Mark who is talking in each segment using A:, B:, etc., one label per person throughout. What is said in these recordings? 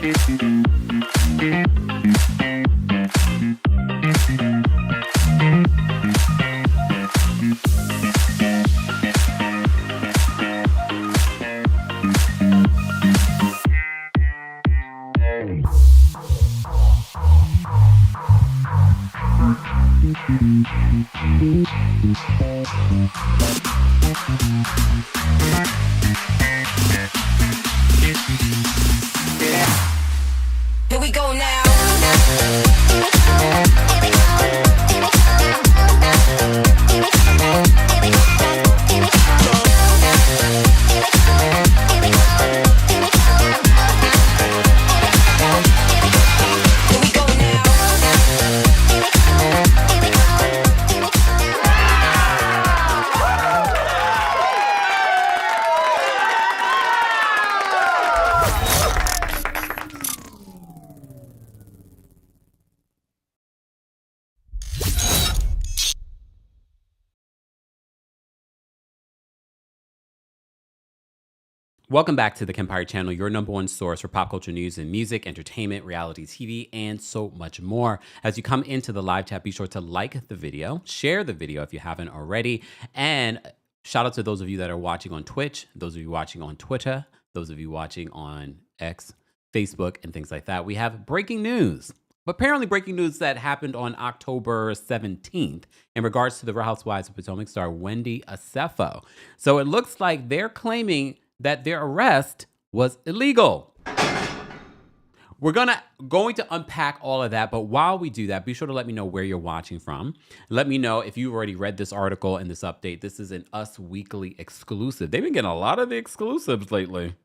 A: Here we go now.
B: Welcome back to the Kempire channel, your number one source for pop culture news and music, entertainment, reality TV, and so much more. As you come into the live chat, be sure to like the video, share the video if you haven't already, and shout out to those of you that are watching on Twitch, those of you watching on Twitter, those of you watching on X, Facebook, and things like that. We have breaking news. Apparently breaking news that happened on October 17th in regards to the Real Housewives of Potomac star Wendy Osefo. So it looks like they're claiming that their arrest was illegal. We're going to unpack all of that, but while we do that, be sure to let me know where you're watching from. Let me know if you've already read this article and this update. This is an Us Weekly exclusive. They've been getting a lot of the exclusives lately.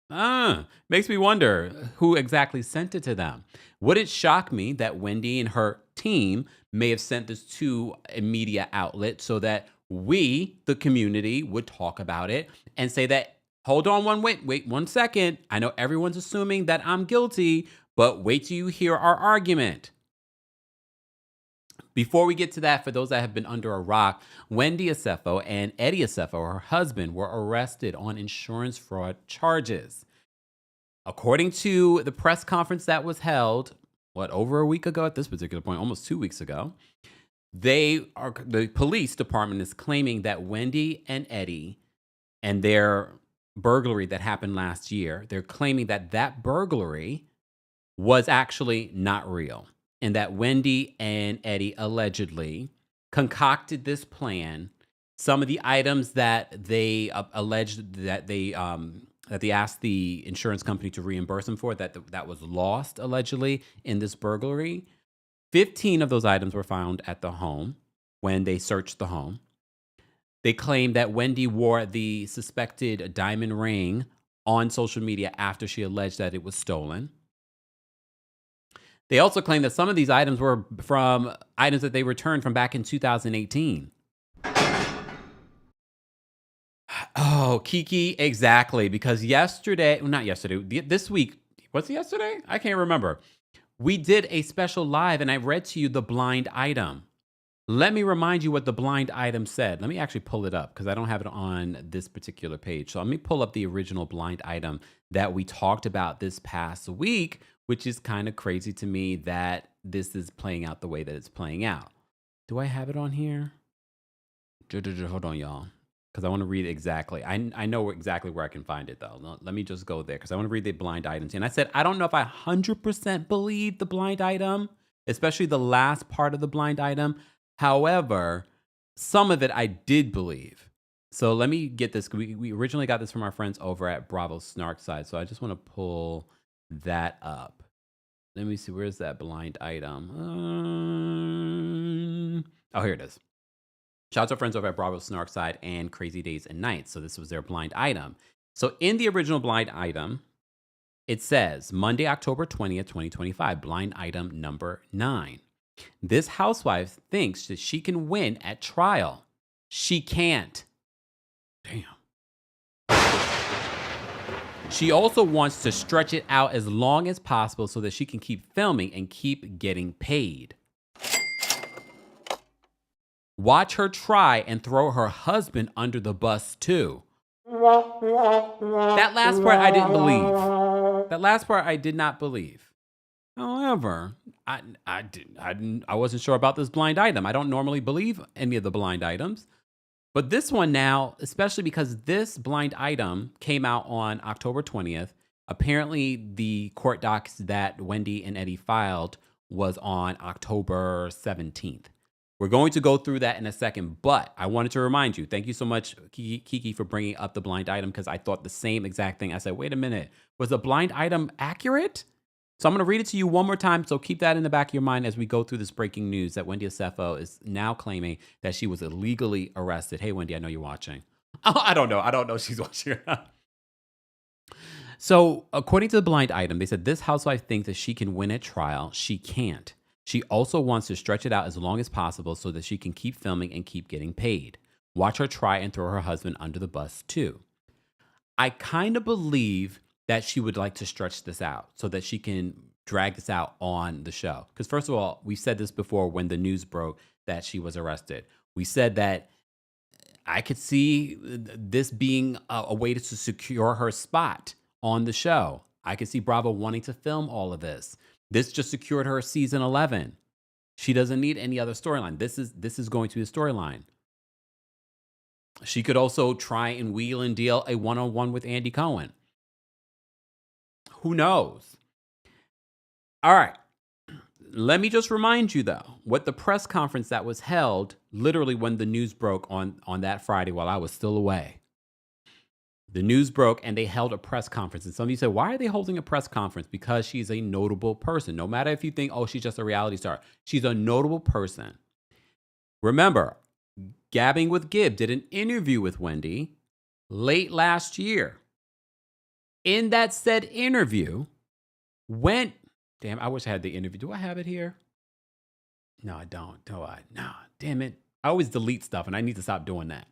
B: Makes me wonder who exactly sent it to them. Would it shock me that Wendy and her team may have sent this to a media outlet so that we, the community, would talk about it and say that, hold on, wait 1 second. I know everyone's assuming that I'm guilty, but wait till you hear our argument. Before we get to that, for those that have been under a rock, Wendy Osefo and Eddie Osefo, her husband, were arrested on insurance fraud charges. According to the press conference that was held, over a week ago at this particular point, almost 2 weeks ago, the police department is claiming that Wendy and Eddie and their burglary that happened last year, they're claiming that that burglary was actually not real, and that Wendy and Eddie allegedly concocted this plan. Some of the items that they alleged that they asked the insurance company to reimburse them for, that was lost allegedly in this burglary. 15 of those items were found at the home when they searched the home. They claim that Wendy wore the suspected diamond ring on social media after she alleged that it was stolen. They also claim that some of these items were from items that they returned from back in 2018. Oh, Kiki, exactly. Because this week, was it yesterday? I can't remember. We did a special live and I read to you the blind item. Let me remind you what the blind item said. Let me actually pull it up because I don't have it on this particular page. So let me pull up the original blind item that we talked about this past week, which is kind of crazy to me that this is playing out the way that it's playing out. Do I have it on here? Hold on, y'all, because I want to read exactly. I know exactly where I can find it, though. Let me just go there because I want to read the blind items. And I said, I don't know if I 100% believe the blind item, especially the last part of the blind item. However, some of it I did believe. So let me get this. We originally got this from our friends over at Bravo Snark Side. So I just want to pull that up. Let me see. Where's that blind item? Oh, here it is. Shout out to our friends over at Bravo Snark Side and Crazy Days and Nights. So this was their blind item. So in the original blind item, it says Monday, October 20th, 2025, blind item number 9. This housewife thinks that she can win at trial. She can't. Damn. She also wants to stretch it out as long as possible so that she can keep filming and keep getting paid. Watch her try and throw her husband under the bus too. That last part I didn't believe. That last part I did not believe. However, I wasn't sure about this blind item. I don't normally believe any of the blind items. But this one now, especially because this blind item came out on October 20th. Apparently, the court docs that Wendy and Eddie filed was on October 17th. We're going to go through that in a second, but I wanted to remind you, thank you so much, Kiki, for bringing up the blind item, because I thought the same exact thing. I said, wait a minute, was the blind item accurate? So I'm going to read it to you one more time. So keep that in the back of your mind as we go through this breaking news that Wendy Osefo is now claiming that she was illegally arrested. Hey, Wendy, I know you're watching. Oh, I don't know. I don't know if she's watching or not. So according to the blind item, they said this housewife thinks that she can win at trial. She can't. She also wants to stretch it out as long as possible so that she can keep filming and keep getting paid. Watch her try and throw her husband under the bus too. I kind of believe that she would like to stretch this out so that she can drag this out on the show. Because first of all, we said this before when the news broke that she was arrested. We said that I could see this being a way to secure her spot on the show. I could see Bravo wanting to film all of this. This just secured her season 11. She doesn't need any other storyline. This is going to be a storyline. She could also try and wheel and deal a one-on-one with Andy Cohen. Who knows? All right. Let me just remind you, though, what the press conference that was held literally when the news broke on that Friday while I was still away. The news broke and they held a press conference. And some of you said, why are they holding a press conference? Because she's a notable person. No matter if you think, oh, she's just a reality star. She's a notable person. Remember, Gabbing with Gib did an interview with Wendy late last year. In that said interview, damn, I wish I had the interview. Do I have it here? No, I don't. Do I? No, damn it. I always delete stuff and I need to stop doing that.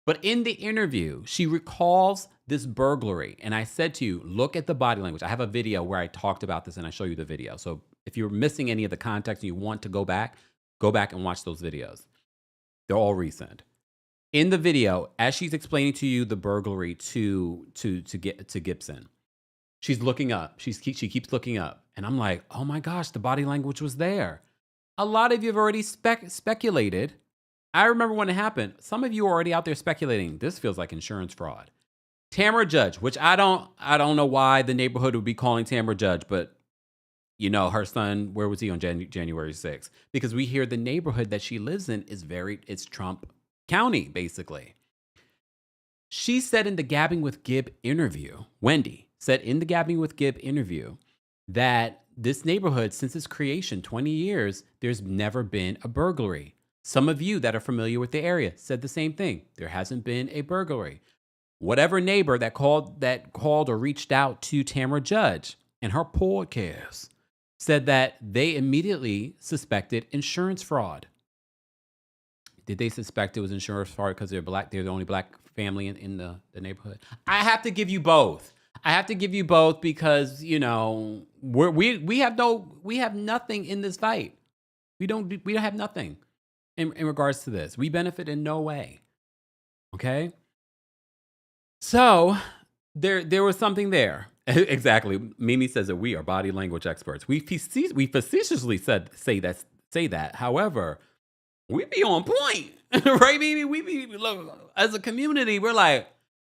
B: But in the interview, she recalls this burglary. And I said to you, look at the body language. I have a video where I talked about this and I show you the video. So if you're missing any of the context and you want to go back and watch those videos. They're all recent. In the video, as she's explaining to you the burglary to Gibson, she's looking up. She keeps looking up. And I'm like, oh my gosh, the body language was there. A lot of you have already speculated. I remember when it happened. Some of you are already out there speculating. This feels like insurance fraud. Tamara Judge, which I don't know why the neighborhood would be calling Tamara Judge, but you know, her son, where was he on January 6th? Because we hear the neighborhood that she lives in it's Trump County, basically. She said in the Gabbing with Gib interview, Wendy said in the Gabbing with Gib interview that this neighborhood, since its creation 20 years, there's never been a burglary. Some of you that are familiar with the area said the same thing. There hasn't been a burglary. Whatever neighbor that called or reached out to Tamara Judge and her podcast said that they immediately suspected insurance fraud. Did they suspect it was insurance fraud because they're black? They're the only black family in the neighborhood. I have to give you both. Because, you know, we have nothing in this fight. We don't have nothing in regards to this. We benefit in no way. Okay. So there was something there. Exactly. Mimi says that we are body language experts. We facetiously say that. However, we be on point, right, Mimi? We be, look, as a community, we're like,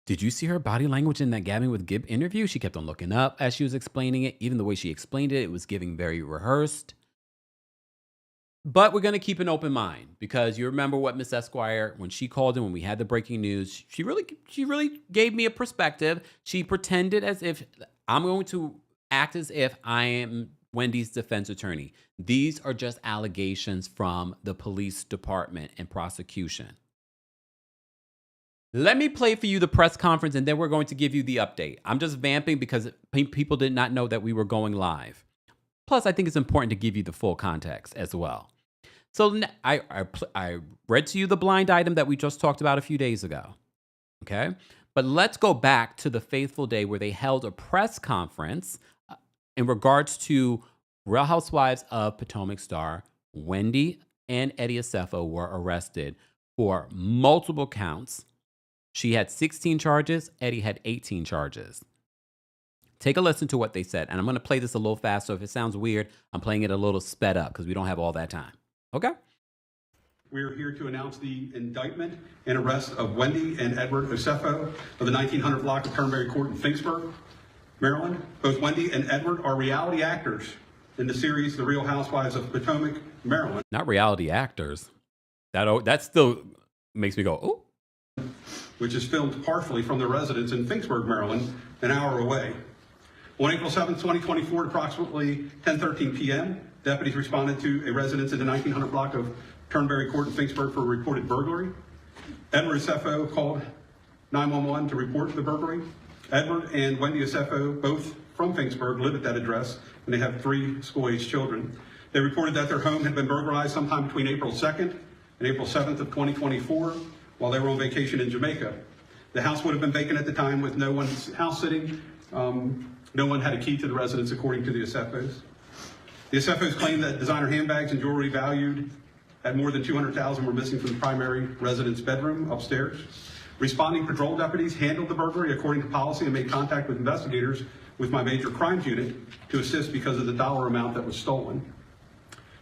B: did you see her body language in that Gabbing with Gib interview? She kept on looking up as she was explaining it. Even the way she explained it, it was giving very rehearsed. But we're going to keep an open mind because you remember what Miss Esquire, when she called in, when we had the breaking news, she really gave me a perspective. She pretended as if I'm going to act as if I am Wendy's defense attorney. These are just allegations from the police department and prosecution. Let me play for you the press conference and then we're going to give you the update. I'm just vamping because people did not know that we were going live. Plus, I think it's important to give you the full context as well. So I read to you the blind item that we just talked about a few days ago. Okay? But let's go back to the fateful day where they held a press conference in regards to Real Housewives of Potomac star Wendy and Eddie Osefo were arrested for multiple counts. She had 16 charges. Eddie had 18 charges. Take a listen to what they said. And I'm going to play this a little fast. So if it sounds weird, I'm playing it a little sped up because we don't have all that time. Okay?
C: We are here to announce the indictment and arrest of Wendy and Edward Osefo of the 1900 block of Turnberry Court in Finksburg, Maryland. Both Wendy and Edward are reality actors in the series The Real Housewives of Potomac, Maryland.
B: Not reality actors. That still makes me go, oh.
C: Which is filmed partially from their residence in Finksburg, Maryland, an hour away. On April 7, 2024, at approximately 10:13 p.m., deputies responded to a residence in the 1900 block of Turnberry Court in Finksburg for a reported burglary. Edward Osefo called 911 to report the burglary. Edward and Wendy Osefo, both from Finksburg, live at that address, and they have 3 school-aged children. They reported that their home had been burglarized sometime between April 2nd and April 7th of 2024 while they were on vacation in Jamaica. The house would have been vacant at the time with no one's house sitting. No one had a key to the residence, according to the Osefos. The Osefos claim that designer handbags and jewelry valued at more than $200,000 were missing from the primary residence bedroom upstairs. Responding patrol deputies handled the burglary according to policy and made contact with investigators with my major crimes unit to assist because of the dollar amount that was stolen.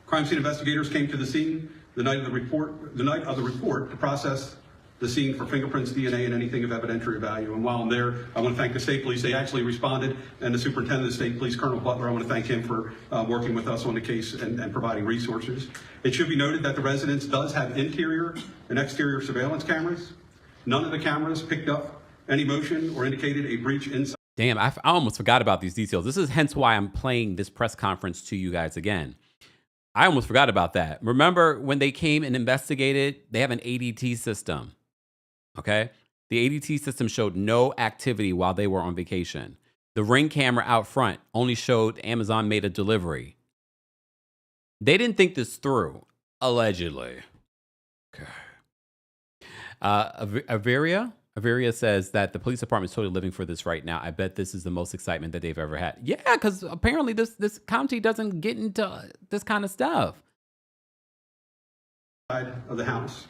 C: Crime scene investigators came to the scene the night of the report to process the scene for fingerprints, DNA, and anything of evidentiary value. And while I'm there, I want to thank the state police. They actually responded, and the superintendent of the state police, Colonel Butler, I want to thank him for working with us on the case and providing resources. It should be noted that the residence does have interior and exterior surveillance cameras. None of the cameras picked up any motion or indicated a breach inside.
B: Damn, I almost forgot about these details. This is hence why I'm playing this press conference to you guys again. I almost forgot about that. Remember when they came and investigated, they have an ADT system. Okay? The ADT system showed no activity while they were on vacation. The Ring camera out front only showed Amazon made a delivery. They didn't think this through, allegedly. Okay. Averia says that the police department is totally living for this right now. I bet this is the most excitement that they've ever had. Yeah, because apparently this county doesn't get into this kind of stuff.
C: Of the house.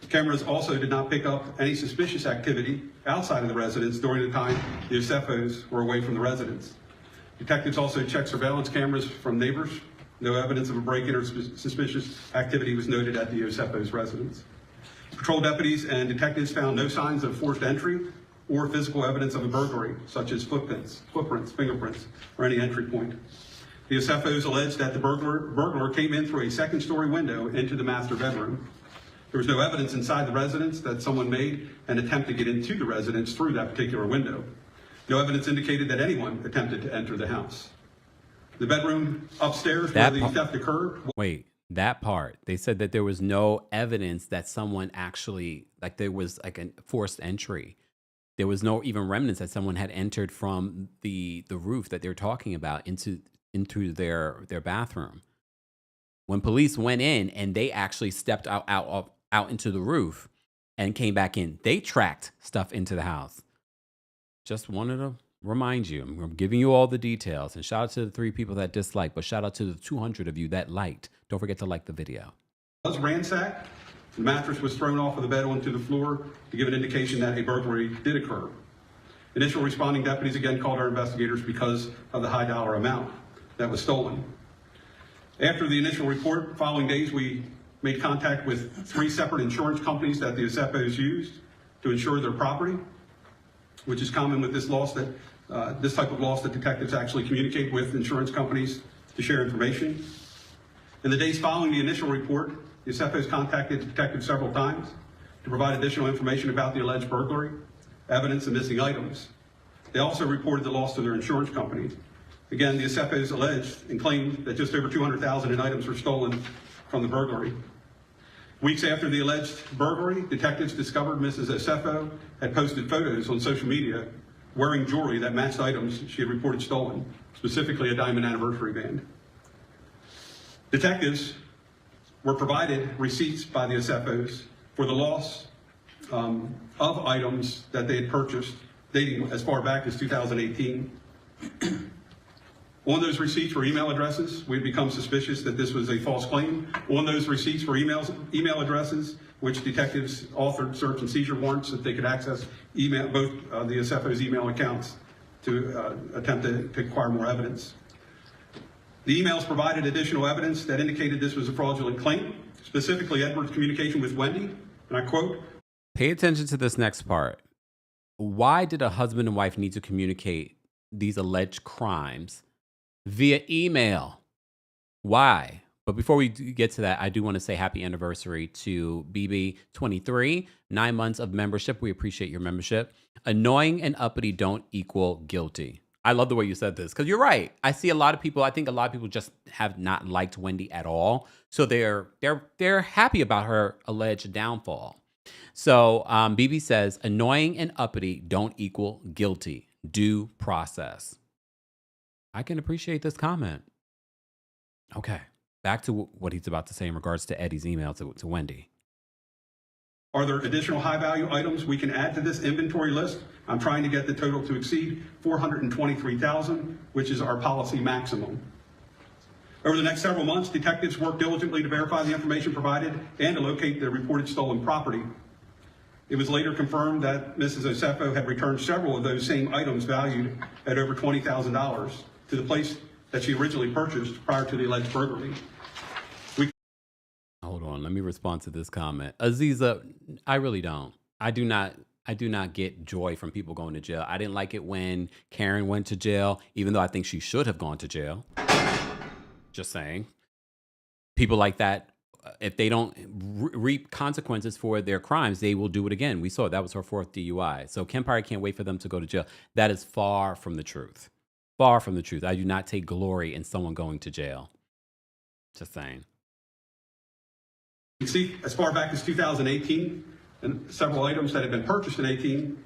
C: Cameras also did not pick up any suspicious activity outside of the residence during the time the Osefos were away from the residence. Detectives also checked surveillance cameras from neighbors. No evidence of a break-in or suspicious activity was noted at the Osefos' residence. Patrol deputies and detectives found no signs of forced entry or physical evidence of a burglary, such as footprints, fingerprints, or any entry point. The Osefos alleged that the burglar came in through a second-story window into the master bedroom. There was no evidence inside the residence that someone made an attempt to get into the residence through that particular window. No evidence indicated that anyone attempted to enter the house. The bedroom upstairs where the theft occurred.
B: Wait, that part. They said that there was no evidence that someone actually, like there was like a forced entry. There was no even remnants that someone had entered from the roof that they're talking about into their bathroom. When police went in and they actually stepped out into the roof and came back in, they tracked stuff into the house. Just wanted to remind you, I'm giving you all the details, and shout out to the 3 people that disliked, but shout out to the 200 of you that liked. Don't forget to like the video.
C: It was ransacked. The mattress was thrown off of the bed onto the floor to give an indication that a burglary did occur. Initial responding deputies again called our investigators because of the high dollar amount that was stolen. After the initial report, following days, we made contact with 3 separate insurance companies that the Osefos used to insure their property, which is common with this type of loss that detectives actually communicate with insurance companies to share information. In the days following the initial report, the Osefos contacted detectives several times to provide additional information about the alleged burglary, evidence, and missing items. They also reported the loss to their insurance company. Again, the Osefos alleged and claimed that just over $200,000 in items were stolen from the burglary. Weeks after the alleged burglary, detectives discovered Mrs. Osefo had posted photos on social media wearing jewelry that matched items she had reported stolen, specifically a diamond anniversary band. Detectives were provided receipts by the Osefos for the loss of items that they had purchased dating as far back as 2018. On those receipts were email addresses. We had become suspicious that this was a false claim. On those receipts were email addresses, which detectives authored search and seizure warrants so that they could access both the Osefos' email accounts to attempt to acquire more evidence. The emails provided additional evidence that indicated this was a fraudulent claim, specifically Edward's communication with Wendy, and I quote,
B: Pay attention to this next part. Why did a husband and wife need to communicate these alleged crimes via email? Why? But before we get to that, I do want to say happy anniversary to BB23, 9 months of membership. We appreciate your membership. Annoying and uppity don't equal guilty. I love the way you said this because you're right. I see a lot of people. I think a lot of people just have not liked Wendy at all, so they're happy about her alleged downfall. So BB says annoying and uppity don't equal guilty. Due process. I can appreciate this comment. Okay, back to what he's about to say in regards to Eddie's email to Wendy.
C: Are there additional high-value items we can add to this inventory list? I'm trying to get the total to exceed $423,000, which is our policy maximum. Over the next several months, detectives worked diligently to verify the information provided and to locate the reported stolen property. It was later confirmed that Mrs. Osefo had returned several of those same items valued at over $20,000 to the place that she originally purchased prior to the alleged burglary.
B: Hold on, let me respond to this comment. Aziza, I really don't. I do not get joy from people going to jail. I didn't like it when Karen went to jail, even though I think she should have gone to jail. Just saying. People like that, if they don't reap consequences for their crimes, they will do it again. We saw that was her 4th DUI. So Kempire can't wait for them to go to jail. That is far from the truth. Far from the truth. I do not take glory in someone going to jail. Just saying.
C: You see, as far back as 2018, and several items that had been purchased in 18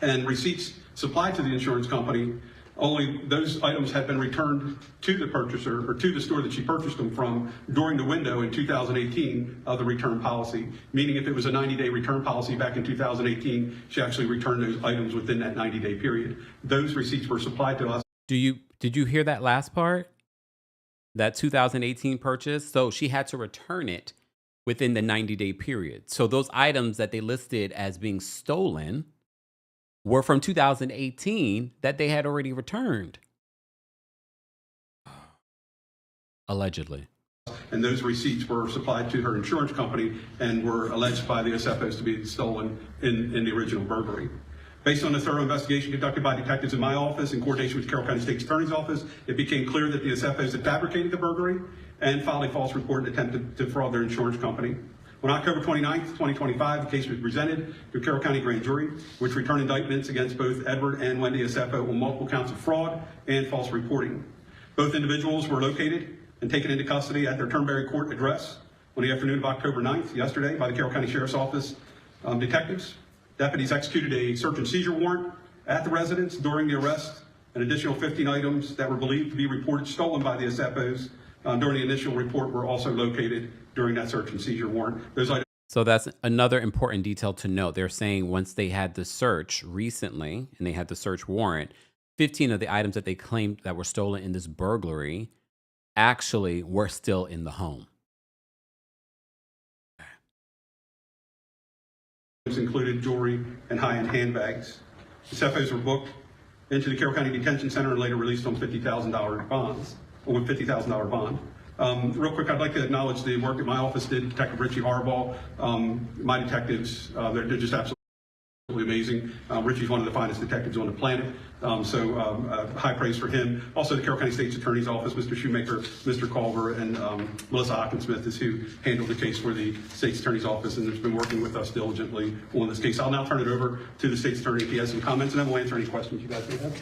C: and receipts supplied to the insurance company, only those items had been returned to the purchaser or to the store that she purchased them from during the window in 2018 of the return policy. Meaning if it was a 90-day return policy back in 2018, she actually returned those items within that 90-day period. Those receipts were supplied to us.
B: Did you hear that last part? That 2018 purchase? So she had to return it within the 90-day period. So those items that they listed as being stolen were from 2018 that they had already returned. Allegedly.
C: And those receipts were supplied to her insurance company and were alleged by the Osefos to be stolen in the original burglary. Based on a thorough investigation conducted by detectives in my office in coordination with the Carroll County State's Attorney's Office, it became clear that the Osefos had fabricated the burglary and filed a false report and attempted to defraud their insurance company. On October 29th, 2025, the case was presented to a Carroll County grand jury, which returned indictments against both Edward and Wendy Osefo on multiple counts of fraud and false reporting. Both individuals were located and taken into custody at their Turnberry Court address on the afternoon of October 9th, yesterday, by the Carroll County Sheriff's Office detectives. Deputies executed a search and seizure warrant at the residence during the arrest. An additional 15 items that were believed to be reported stolen by the Osefos during the initial report were also located during that search and seizure warrant. Those items.
B: So that's another important detail to note. They're saying once they had the search recently and they had the search warrant, 15 of the items that they claimed that were stolen in this burglary actually were still in the home.
C: Included jewelry and high-end handbags. The Osefos were booked into the Carroll County Detention Center and later released on $50,000 bonds, or with $50,000 bond. Real quick, I'd like to acknowledge the work that my office did. Detective Richie Harbaugh, my detectives, they're just absolutely amazing. Richie's one of the finest detectives on the planet, so high praise for him. Also, the Carroll County State's Attorney's Office, Mr. Shoemaker, Mr. Culver, and Melissa Hockensmith is who handled the case for the State's Attorney's Office and has been working with us diligently on this case. I'll now turn it over to the State's Attorney if he has some comments, and then we'll answer any questions you guys may have.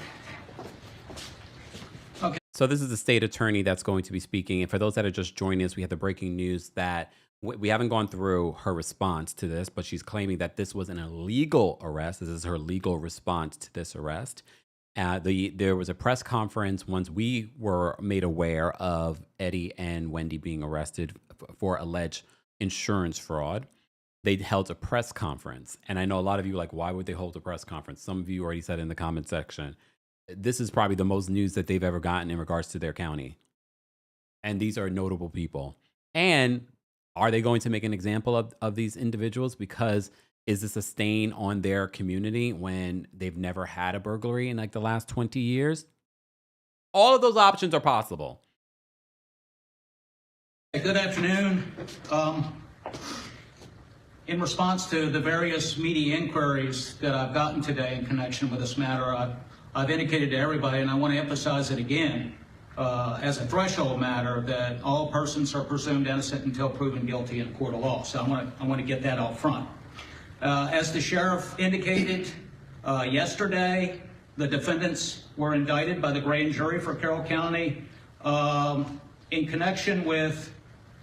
B: So this is the state attorney that's going to be speaking. And for those that are just joining us, we have the breaking news that we haven't gone through her response to this, but she's claiming that this was an illegal arrest. This is her legal response to this arrest. There was a press conference once we were made aware of Eddie and Wendy being arrested for alleged insurance fraud. They held a press conference. And I know a lot of you are like, why would they hold a press conference? Some of you already said in the comment section. This is probably the most news that they've ever gotten in regards to their county. And these are notable people. And are they going to make an example of these individuals? Because Is this a stain on their community when they've never had a burglary in like the last 20 years? All of those options are possible.
D: Good afternoon. In response to the various media inquiries that I've gotten today in connection with this matter, I've indicated to everybody, and I want to emphasize it again, as a threshold matter, that all persons are presumed innocent until proven guilty in a court of law. So I want to get that out front. As the sheriff indicated yesterday, the defendants were indicted by the grand jury for Carroll County in connection with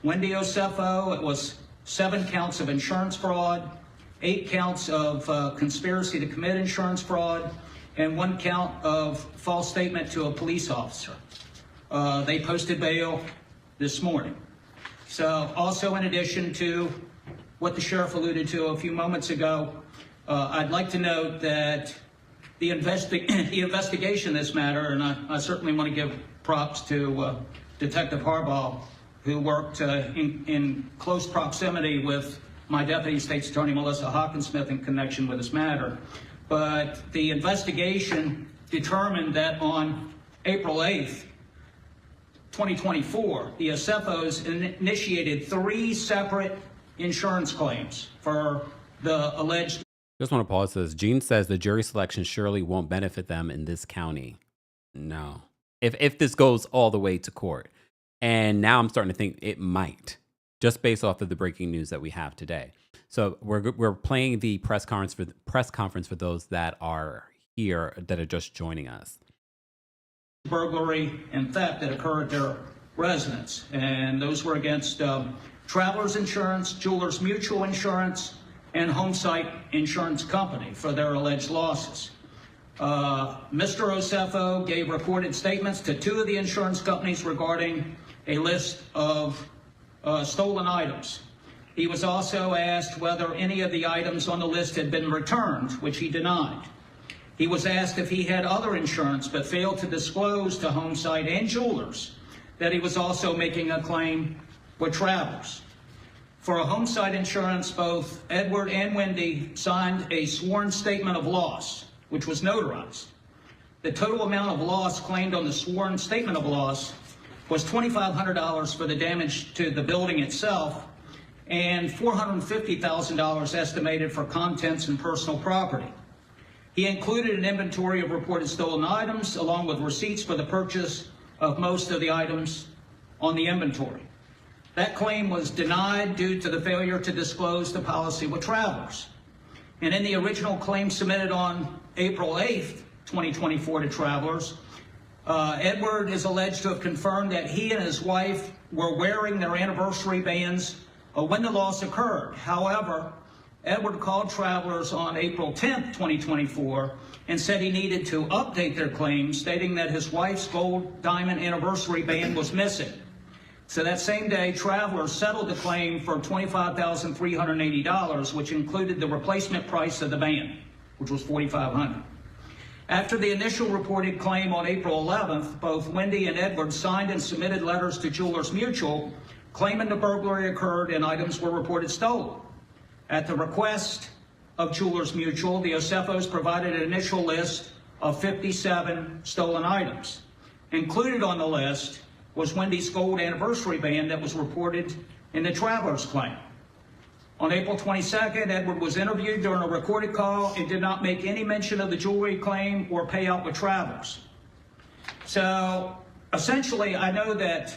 D: Wendy Osefo. It was 7 counts of insurance fraud, 8 counts of conspiracy to commit insurance fraud, and 1 count of false statement to a police officer. They posted bail this morning. So also, in addition to what the sheriff alluded to a few moments ago, I'd like to note that the investigation in this matter, and I certainly want to give props to Detective Harbaugh, who worked in close proximity with my Deputy State's Attorney Melissa Hawkinsmith in connection with this matter. But the investigation determined that on April 8th, 2024, the Osefos initiated 3 separate insurance claims for the alleged.
B: Just want to pause this. Gene says the jury selection surely won't benefit them in this county. No. If this goes all the way to court. And now I'm starting to think it might, just based off of the breaking news that we have today. So we're playing the press conference for those that are here, that are just joining us.
D: Burglary and theft that occurred at their residence. And those were against Travelers Insurance, Jewelers Mutual Insurance, and Homesite Insurance Company for their alleged losses. Mr. Osefo gave recorded statements to 2 of the insurance companies regarding a list of stolen items. He was also asked whether any of the items on the list had been returned, which he denied. He was asked if he had other insurance but failed to disclose to Homesite and Jewelers that he was also making a claim with Travelers. For a Homesite Insurance, both Edward and Wendy signed a sworn statement of loss, which was notarized. The total amount of loss claimed on the sworn statement of loss was $2,500 for the damage to the building itself and $450,000 estimated for contents and personal property. He included an inventory of reported stolen items along with receipts for the purchase of most of the items on the inventory. That claim was denied due to the failure to disclose the policy with Travelers. And in the original claim submitted on April 8th, 2024 to Travelers, Edward is alleged to have confirmed that he and his wife were wearing their anniversary bands when the loss occurred. However, Edward called Travelers on April 10th, 2024, and said he needed to update their claim, stating that his wife's gold diamond anniversary band was missing. So that same day, Travelers settled the claim for $25,380, which included the replacement price of the band, which was $4,500. After the initial reported claim on April 11th, both Wendy and Edward signed and submitted letters to Jewelers Mutual claiming the burglary occurred and items were reported stolen. At the request of Jewelers Mutual, the Osefos provided an initial list of 57 stolen items. Included on the list was Wendy's gold anniversary band that was reported in the Travelers claim. On April 22nd, Edward was interviewed during a recorded call and did not make any mention of the jewelry claim or payout with Travelers. So essentially, I know that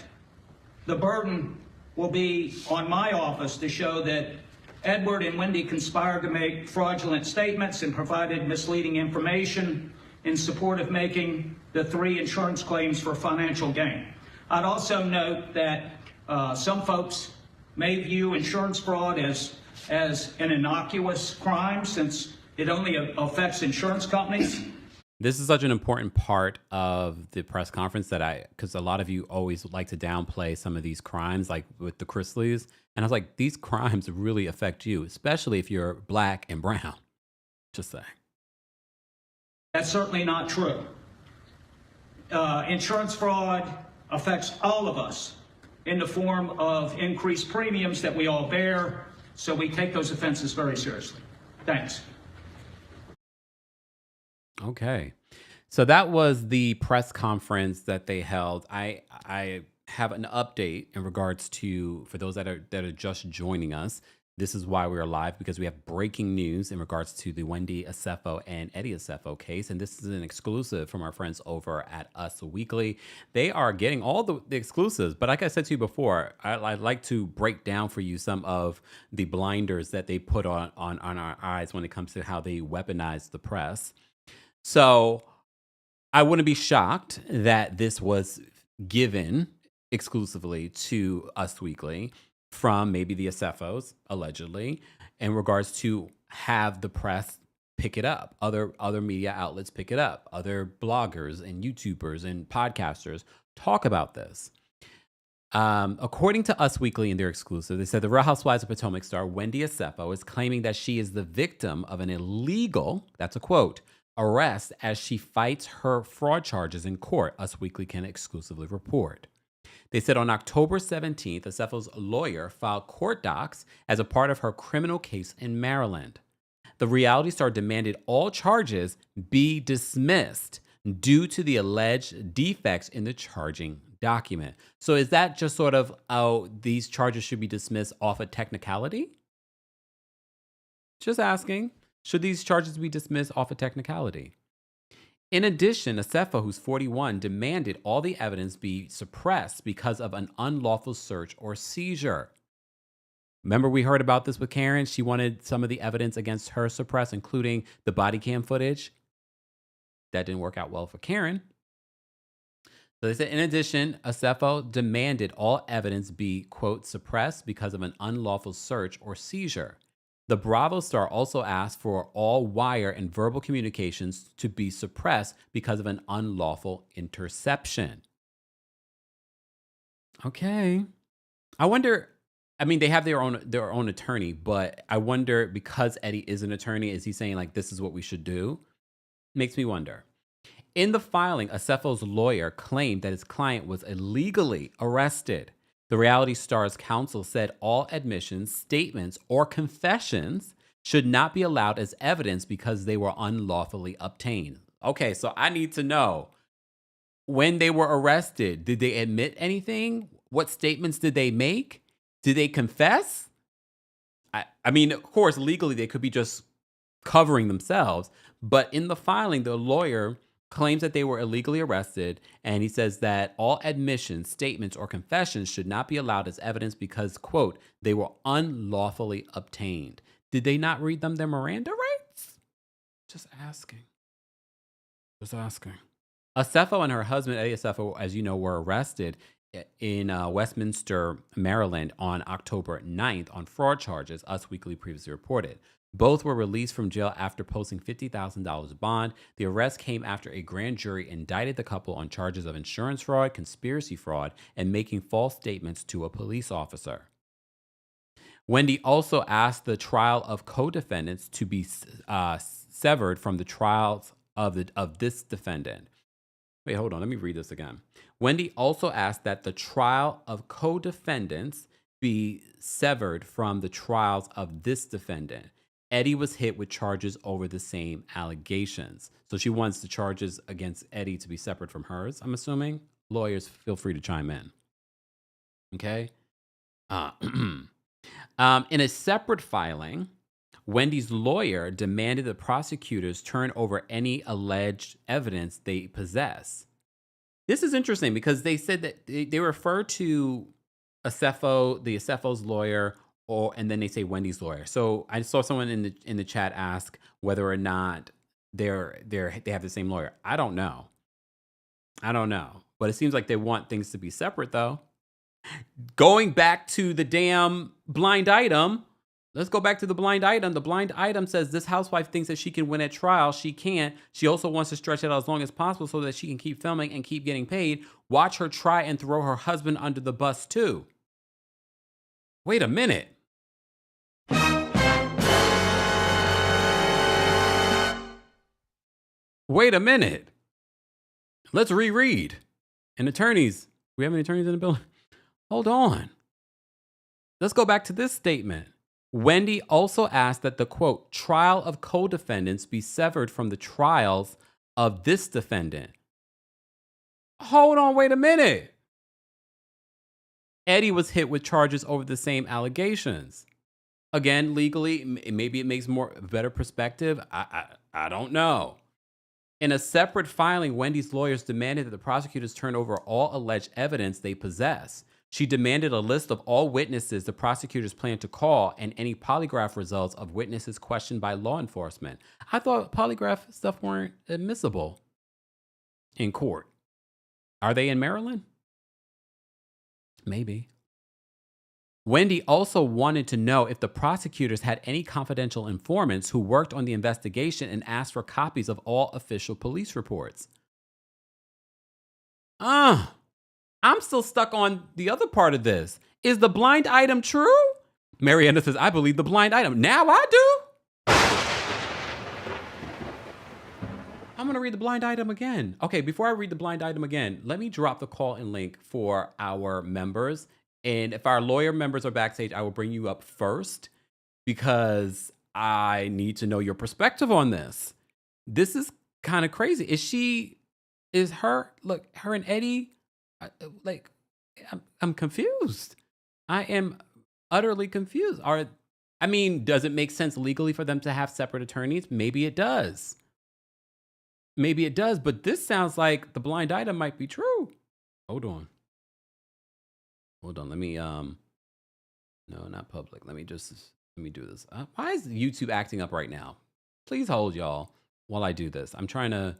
D: the burden will be on my office to show that Edward and Wendy conspired to make fraudulent statements and provided misleading information in support of making the 3 insurance claims for financial gain. I'd also note that some folks may view insurance fraud as an innocuous crime since it only affects insurance companies.
B: This is such an important part of the press conference because a lot of you always like to downplay some of these crimes, like with the Chrisleys. And I was like, these crimes really affect you, especially if you're black and brown. Just saying.
D: That's certainly not true. Insurance fraud affects all of us in the form of increased premiums that we all bear, so we take those offenses very seriously. Thanks.
B: Okay. So that was the press conference that they held. I have an update in regards to, for those that are just joining us. This is why we are live, because we have breaking news in regards to the Wendy Osefo and Eddie Osefo case. And this is an exclusive from our friends over at Us Weekly. They are getting all the exclusives. But like I said to you before, I'd like to break down for you some of the blinders that they put on our eyes when it comes to how they weaponize the press. So I wouldn't be shocked that this was given exclusively to Us Weekly from maybe the Osefos, allegedly, in regards to have the press pick it up, other media outlets pick it up, other bloggers and YouTubers and podcasters talk about this. According to Us Weekly in their exclusive, they said the Real Housewives of Potomac star Wendy Osefo is claiming that she is the victim of an illegal, that's a quote, arrest as she fights her fraud charges in court, Us Weekly can exclusively report. They said on October 17th, Osefo's lawyer filed court docs as a part of her criminal case in Maryland. The reality star demanded all charges be dismissed due to the alleged defects in the charging document. So is that just sort of, oh, these charges should be dismissed off a technicality? Just asking. Should these charges be dismissed off a technicality? In addition, Osefo, who's 41, demanded all the evidence be suppressed because of an unlawful search or seizure. Remember, we heard about this with Karen. She wanted some of the evidence against her suppressed, including the body cam footage. That didn't work out well for Karen. So they said, in addition, Osefo demanded all evidence be, quote, suppressed because of an unlawful search or seizure. The Bravo star also asked for all wire and verbal communications to be suppressed because of an unlawful interception. Okay. I wonder, I mean, they have their own attorney, but I wonder, because Eddie is an attorney, is he saying like, this is what we should do? Makes me wonder. In the filing, Osefo's lawyer claimed that his client was illegally arrested. The reality star's counsel said all admissions, statements, or confessions should not be allowed as evidence because they were unlawfully obtained. Okay, so I need to know, when they were arrested, did they admit anything? What statements did they make? Did they confess? I mean, of course, legally, they could be just covering themselves. But in the filing, the lawyer claims that they were illegally arrested, and he says that all admissions, statements, or confessions should not be allowed as evidence because, quote, they were unlawfully obtained. Did they not read them their Miranda rights? Just asking. Just asking. Osefo and her husband, Eddie Osefo, as you know, were arrested in Westminster, Maryland on October 9th on fraud charges, Us Weekly previously reported. Both were released from jail after posting $50,000 bond. The arrest came after a grand jury indicted the couple on charges of insurance fraud, conspiracy fraud, and making false statements to a police officer. Wendy also asked the trial of co-defendants to be severed from the trials of this defendant. Wait, hold on. Let me read this again. Wendy also asked that the trial of co-defendants be severed from the trials of this defendant. Eddie was hit with charges over the same allegations. So she wants the charges against Eddie to be separate from hers, I'm assuming. Lawyers, feel free to chime in. Okay? In a separate filing, Wendy's lawyer demanded the prosecutors turn over any alleged evidence they possess. This is interesting because they said that they refer to Osefo, the Osefo's lawyer, and then they say Wendy's lawyer. So I saw someone in the chat ask whether or not they have the same lawyer. I don't know. But it seems like they want things to be separate, though. Going back to the damn blind item. Let's go back to the blind item. The blind item says this housewife thinks that she can win at trial. She can't. She also wants to stretch it out as long as possible so that she can keep filming and keep getting paid. Watch her try and throw her husband under the bus, too. Wait a minute. Wait a minute. Let's reread. And attorneys, we have any attorneys in the building? Hold on. Let's go back to this statement. Wendy also asked that the, quote, trial of co-defendants be severed from the trials of this defendant. Hold on, wait a minute. Eddie was hit with charges over the same allegations. Again, legally, maybe it makes better perspective. I don't know. In a separate filing, Wendy's lawyers demanded that the prosecutors turn over all alleged evidence they possess. She demanded a list of all witnesses the prosecutors plan to call and any polygraph results of witnesses questioned by law enforcement. I thought polygraph stuff weren't admissible in court. Are they in Maryland? Maybe. Wendy also wanted to know if the prosecutors had any confidential informants who worked on the investigation and asked for copies of all official police reports. I'm still stuck on the other part of this. Is the blind item true? Mariana says, I believe the blind item. Now I do. I'm going to read the blind item again. Okay, before I read the blind item again, let me drop the call and link for our members. And if our lawyer members are backstage, I will bring you up first because I need to know your perspective on this. This is kind of crazy. Her and Eddie, I'm confused. I am utterly confused. Does it make sense legally for them to have separate attorneys? Maybe it does. But this sounds like the blind item might be true. Hold on. Let me, no, not public. Let me do this. Why is YouTube acting up right now? Please hold, y'all, while I do this. I'm trying to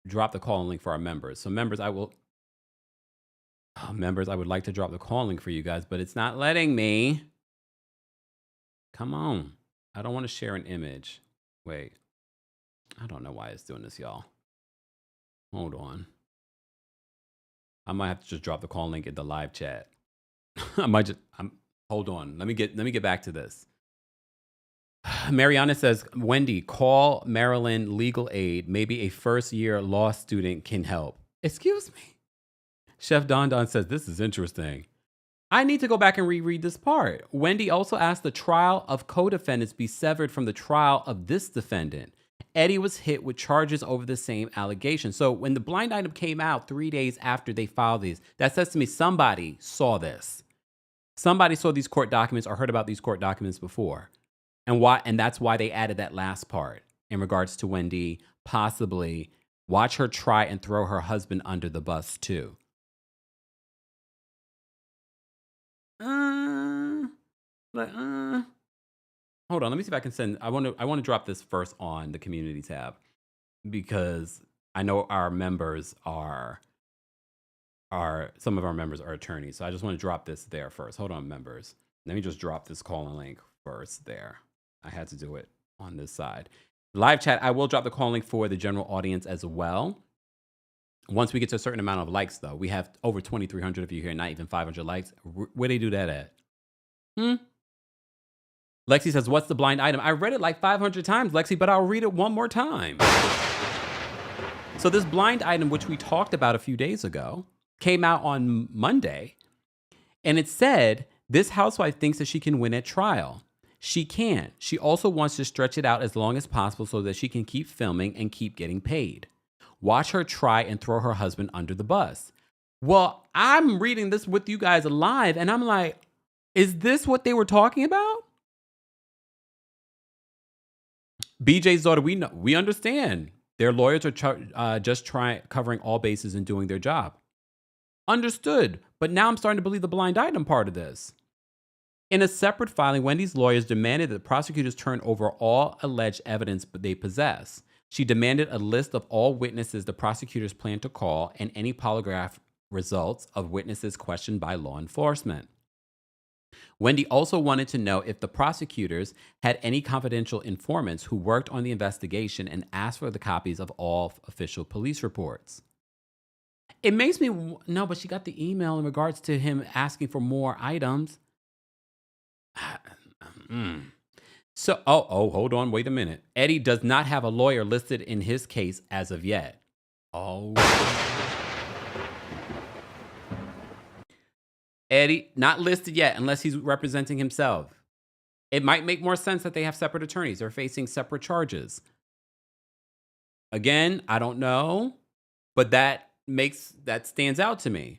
B: drop the call link for our members. So members, I would like to drop the call link for you guys, but it's not letting me. Come on. I don't want to share an image. Wait. I don't know why it's doing this, y'all. Hold on. I might have to just drop the call link in the live chat. Hold on. Let me get back to this. Mariana says, Wendy, call Maryland legal aid. Maybe a first-year law student can help. Excuse me. Chef Don Don says, this is interesting. I need to go back and reread this part. Wendy also asked the trial of co-defendants be severed from the trial of this defendant. Eddie was hit with charges over the same allegation. So when the blind item came out 3 days after they filed these, that says to me somebody saw this. Somebody saw these court documents or heard about these court documents before. And that's why they added that last part in regards to Wendy possibly watch her try and throw her husband under the bus too. Hold on, let me see if I can send. I want to drop this first on the community tab because I know our members are some of our members are attorneys. So I just want to drop this there first. Hold on, members. Let me just drop this call and link first there. I had to do it on this side. Live chat, I will drop the call link for the general audience as well. Once we get to a certain amount of likes, though, we have over 2,300 of you here, not even 500 likes. Where they do that at? Lexi says, what's the blind item? I read it like 500 times, Lexi, but I'll read it one more time. So this blind item, which we talked about a few days ago, came out on Monday, and it said, this housewife thinks that she can win at trial. She can't. She also wants to stretch it out as long as possible so that she can keep filming and keep getting paid. Watch her try and throw her husband under the bus. Well, I'm reading this with you guys live, and I'm like, is this what they were talking about? BJ's daughter, we understand. Their lawyers are just covering all bases and doing their job. Understood. But now I'm starting to believe the blind item part of this. In a separate filing, Wendy's lawyers demanded that the prosecutors turn over all alleged evidence they possess. She demanded a list of all witnesses the prosecutors plan to call and any polygraph results of witnesses questioned by law enforcement. Wendy also wanted to know if the prosecutors had any confidential informants who worked on the investigation and asked for the copies of all official police reports. It makes me, no, but she got the email in regards to him asking for more items. So, hold on, wait a minute. Eddie does not have a lawyer listed in his case as of yet. Oh. Eddie, not listed yet unless he's representing himself. It might make more sense that they have separate attorneys. They're facing separate charges. Again, I don't know, but that stands out to me.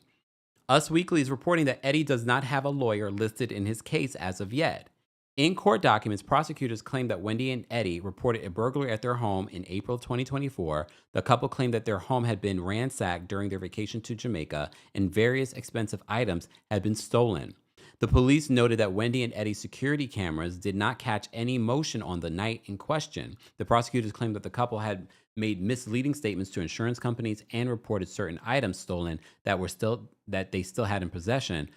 B: Us Weekly is reporting that Eddie does not have a lawyer listed in his case as of yet. In court documents, prosecutors claim that Wendy and Eddie reported a burglary at their home in April 2024. The couple claimed that their home had been ransacked during their vacation to Jamaica and various expensive items had been stolen. The police noted that Wendy and Eddie's security cameras did not catch any motion on the night in question. The prosecutors claimed that the couple had made misleading statements to insurance companies and reported certain items stolen that they still had in possession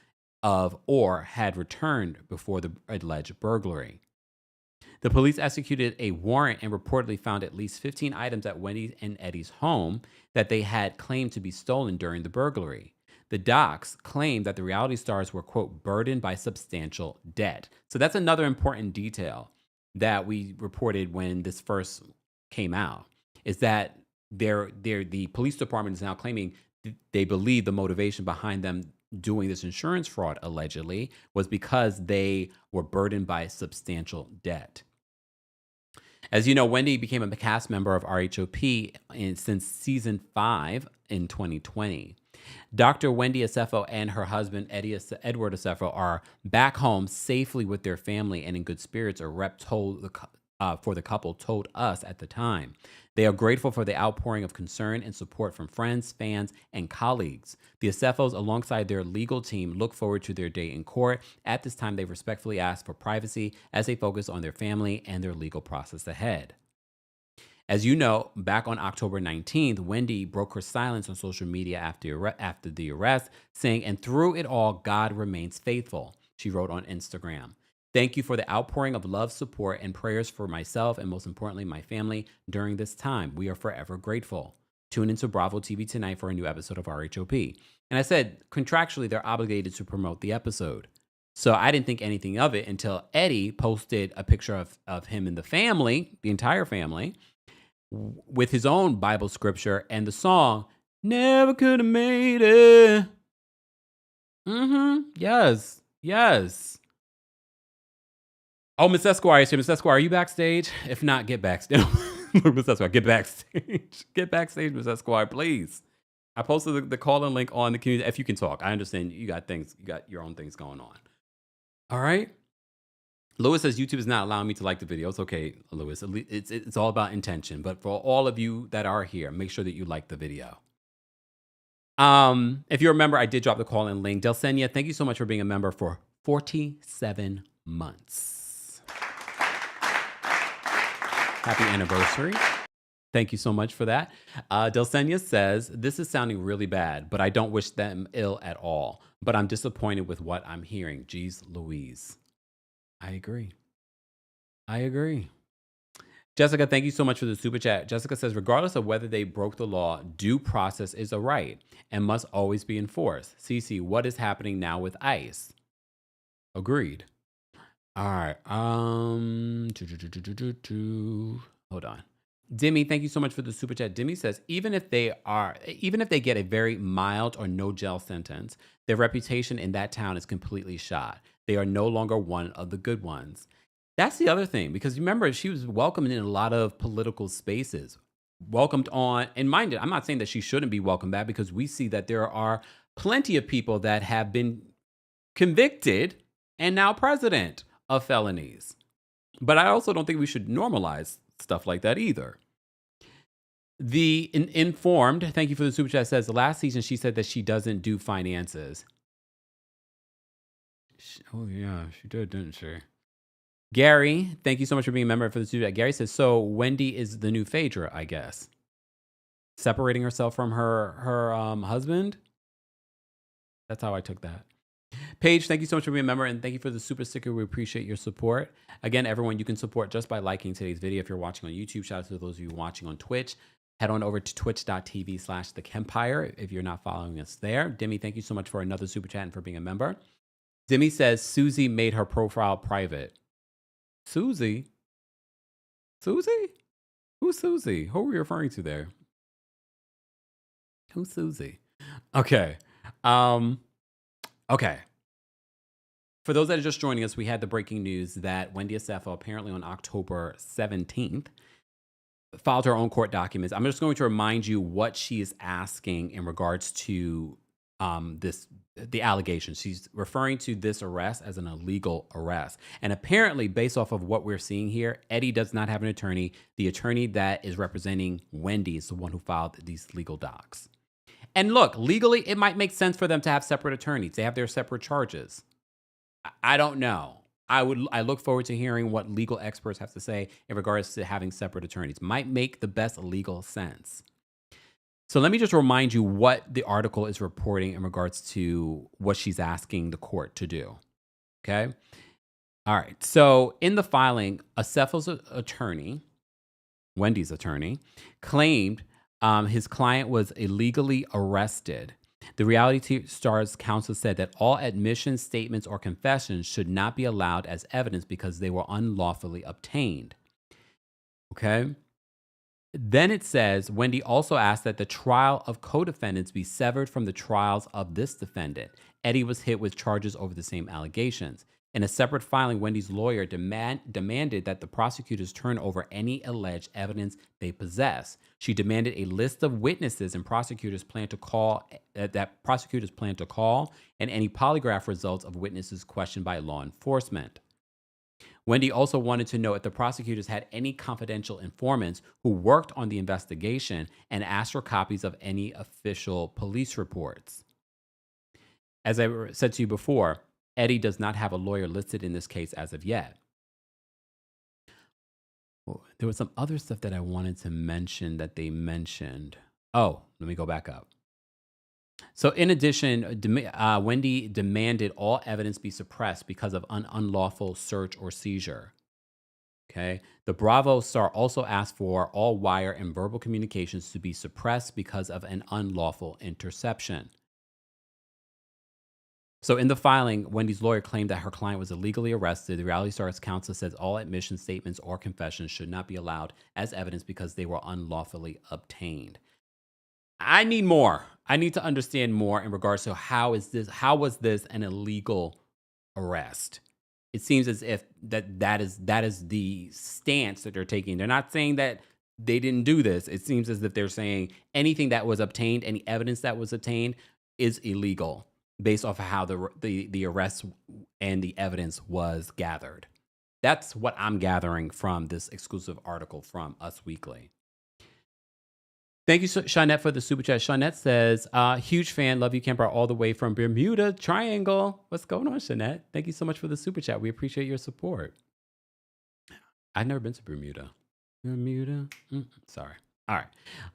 B: of or had returned before the alleged burglary. The police executed a warrant and reportedly found at least 15 items at Wendy and Eddie's home that they had claimed to be stolen during the burglary. The docs claimed that the reality stars were, quote, burdened by substantial debt. So that's another important detail that we reported when this first came out, is that the police department is now claiming they believe the motivation behind them doing this insurance fraud allegedly was because they were burdened by substantial debt. As you know, Wendy became a cast member of RHOP since season 5 in 2020. Dr. Wendy Osefo and her husband, Edward Osefo, are back home safely with their family and in good spirits, a rep for the couple told us at the time. They are grateful for the outpouring of concern and support from friends, fans, and colleagues. The Osefos, alongside their legal team, look forward to their day in court. At this time, they respectfully ask for privacy as they focus on their family and their legal process ahead. As you know, back on October 19th, Wendy broke her silence on social media after the arrest, saying, "And through it all, God remains faithful," she wrote on Instagram. "Thank you for the outpouring of love, support, and prayers for myself and most importantly, my family during this time. We are forever grateful. Tune into Bravo TV tonight for a new episode of RHOP." And I said, contractually, they're obligated to promote the episode. So I didn't think anything of it until Eddie posted a picture of him and the family, the entire family, with his own Bible scripture and the song, "Never Could Have Made It." Yes. Oh, Miss Esquire is here. Miss Esquire, are you backstage? If not, get backstage. Miss Esquire, get backstage. Get backstage, Miss Esquire, please. I posted the call-in link on the community. If you can talk, I understand you got your own things going on. All right. Lewis says YouTube is not allowing me to like the video. It's okay, Lewis. It's all about intention. But for all of you that are here, make sure that you like the video. If you remember, I did drop the call-in link. Delsenia, thank you so much for being a member for 47 months. Happy anniversary. Thank you so much for that. Delsenia says, "This is sounding really bad, but I don't wish them ill at all. But I'm disappointed with what I'm hearing. Geez Louise." I agree. Jessica, thank you so much for the super chat. Jessica says, "Regardless of whether they broke the law, due process is a right and must always be enforced. Cece, what is happening now with ICE?" Agreed. All right. Hold on. Demi, thank you so much for the super chat. Demi says, even if they get a very mild or no jail sentence, their reputation in that town is completely shot. They are no longer one of the good ones. That's the other thing, because remember, she was welcomed in a lot of political spaces. Welcomed on, and mind you, I'm not saying that she shouldn't be welcomed back, because we see that there are plenty of people that have been convicted and now president of felonies. But I also don't think we should normalize stuff like that either. The Informed, thank you for the super chat, says, last season she said that she doesn't do finances. Oh yeah, she did, didn't she? Gary, thank you so much for being a member for the super chat. Gary says, so Wendy is the new Phaedra, I guess. Separating herself from her husband. That's how I took that. Paige, thank you so much for being a member, and thank you for the super sticker. We appreciate your support. Again, everyone, you can support just by liking today's video. If you're watching on YouTube, shout out to those of you watching on Twitch. Head on over to twitch.tv/TheKempire if you're not following us there. Demi, thank you so much for another super chat and for being a member. Demi says Susie made her profile private. Susie? Susie? Who's Susie? Who are we referring to there? Who's Susie? Okay. Okay. For those that are just joining us, we had the breaking news that Wendy Osefo, apparently on October 17th, filed her own court documents. I'm just going to remind you what she is asking in regards to the allegations. She's referring to this arrest as an illegal arrest. And apparently, based off of what we're seeing here, Eddie does not have an attorney. The attorney that is representing Wendy is the one who filed these legal docs. And look, legally, it might make sense for them to have separate attorneys. They have their separate charges. I don't know. I look forward to hearing what legal experts have to say in regards to having separate attorneys. Might make the best legal sense. So let me just remind you what the article is reporting in regards to what she's asking the court to do. Okay? All right. So in the filing, Osefo's attorney, Wendy's attorney, claimed his client was illegally arrested. The Reality Stars counsel said that all admissions, statements, or confessions should not be allowed as evidence because they were unlawfully obtained. Okay? Then it says, Wendy also asked that the trial of co-defendants be severed from the trials of this defendant. Eddie was hit with charges over the same allegations. In a separate filing, Wendy's lawyer demanded that the prosecutors turn over any alleged evidence they possess. She demanded a list of witnesses and prosecutors plan to call, and any polygraph results of witnesses questioned by law enforcement. Wendy also wanted to know if the prosecutors had any confidential informants who worked on the investigation and asked for copies of any official police reports. As I said to you before, Eddie does not have a lawyer listed in this case as of yet. There was some other stuff that I wanted to mention that they mentioned. Oh, let me go back up. So in addition, Wendy demanded all evidence be suppressed because of an unlawful search or seizure. Okay. The Bravo star also asked for all wire and verbal communications to be suppressed because of an unlawful interception. So in the filing, Wendy's lawyer claimed that her client was illegally arrested. The Reality Stars counsel says all admission statements or confessions should not be allowed as evidence because they were unlawfully obtained. I need more. I need to understand more in regards to how was this an illegal arrest? It seems as if that is the stance that they're taking. They're not saying that they didn't do this. It seems as if they're saying anything that was obtained, any evidence that was obtained is illegal based off of how the arrest and the evidence was gathered. That's what I'm gathering from this exclusive article from Us Weekly. Thank you, Shawnette, for the super chat. Shawnette says, huge fan, love you, Kempire, all the way from Bermuda Triangle. What's going on, Shawnette? Thank you so much for the super chat. We appreciate your support. I've never been to Bermuda. Sorry. All right.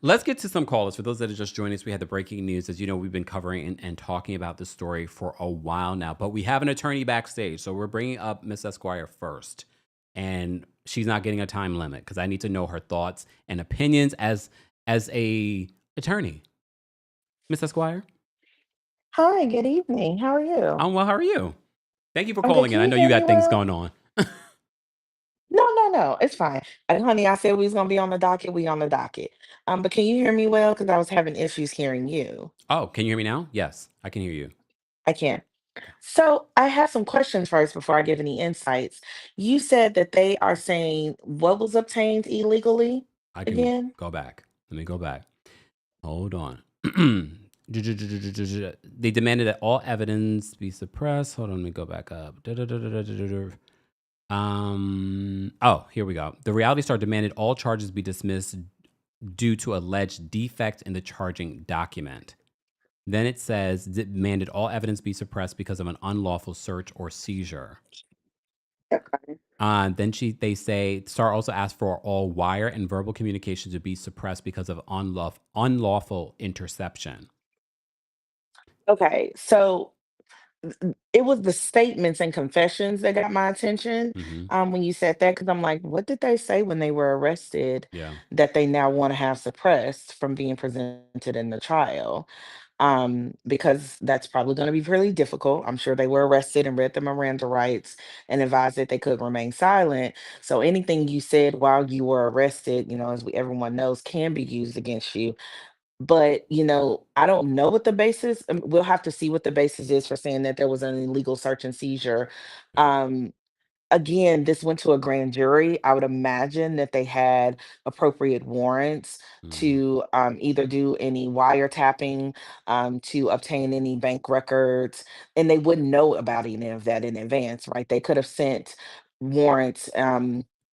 B: Let's get to some callers. For those that are just joining us, we had the breaking news. As you know, we've been covering and talking about this story for a while now, but we have an attorney backstage. So we're bringing up Miss Esquire first. And she's not getting a time limit because I need to know her thoughts and opinions as a attorney. Miss Esquire?
E: Hi, good evening. How are you?
B: I'm well. How are you? Thank you for
E: I'm good.
B: calling in.
E: Can
B: I
E: you
B: know you
E: hear me
B: got things
E: well?
B: going on.
E: No, it's fine. Honey, I said we was gonna be on the docket. We on the docket. But can you hear me well? Because I was having issues hearing you.
B: Oh, can you hear me now? Yes, I can hear you.
E: I can. So I have some questions first before I give any insights. You said that they are saying what was obtained illegally
B: I can
E: again?
B: go back. Let me go back. Hold on. They demanded that all evidence be suppressed. Hold on, let me go back up. Oh, here we go. The Reality Star demanded all charges be dismissed due to alleged defect in the charging document. Then it says demanded all evidence be suppressed because of an unlawful search or seizure.
E: Okay.
B: Then they say Star also asked for all wire and verbal communication to be suppressed because of unlawful interception.
E: Okay. So it was the statements and confessions that got my attention when you said that, because I'm like, what did they say when they were arrested
B: Yeah.
E: that they now want to have suppressed from being presented in the trial? Because that's probably going to be really difficult. I'm sure they were arrested and read the Miranda rights and advised that they could remain silent. So anything you said while you were arrested, as everyone knows, can be used against you. But, I don't know what the basis, we'll have to see what the basis is for saying that there was an illegal search and seizure.
B: Yeah.
E: Um, Again, this went to a grand jury. I would imagine that they had appropriate warrants
B: Mm,
E: to either do any wiretapping, to obtain any bank records, and they wouldn't know about any of that in advance, right? They could have sent warrants,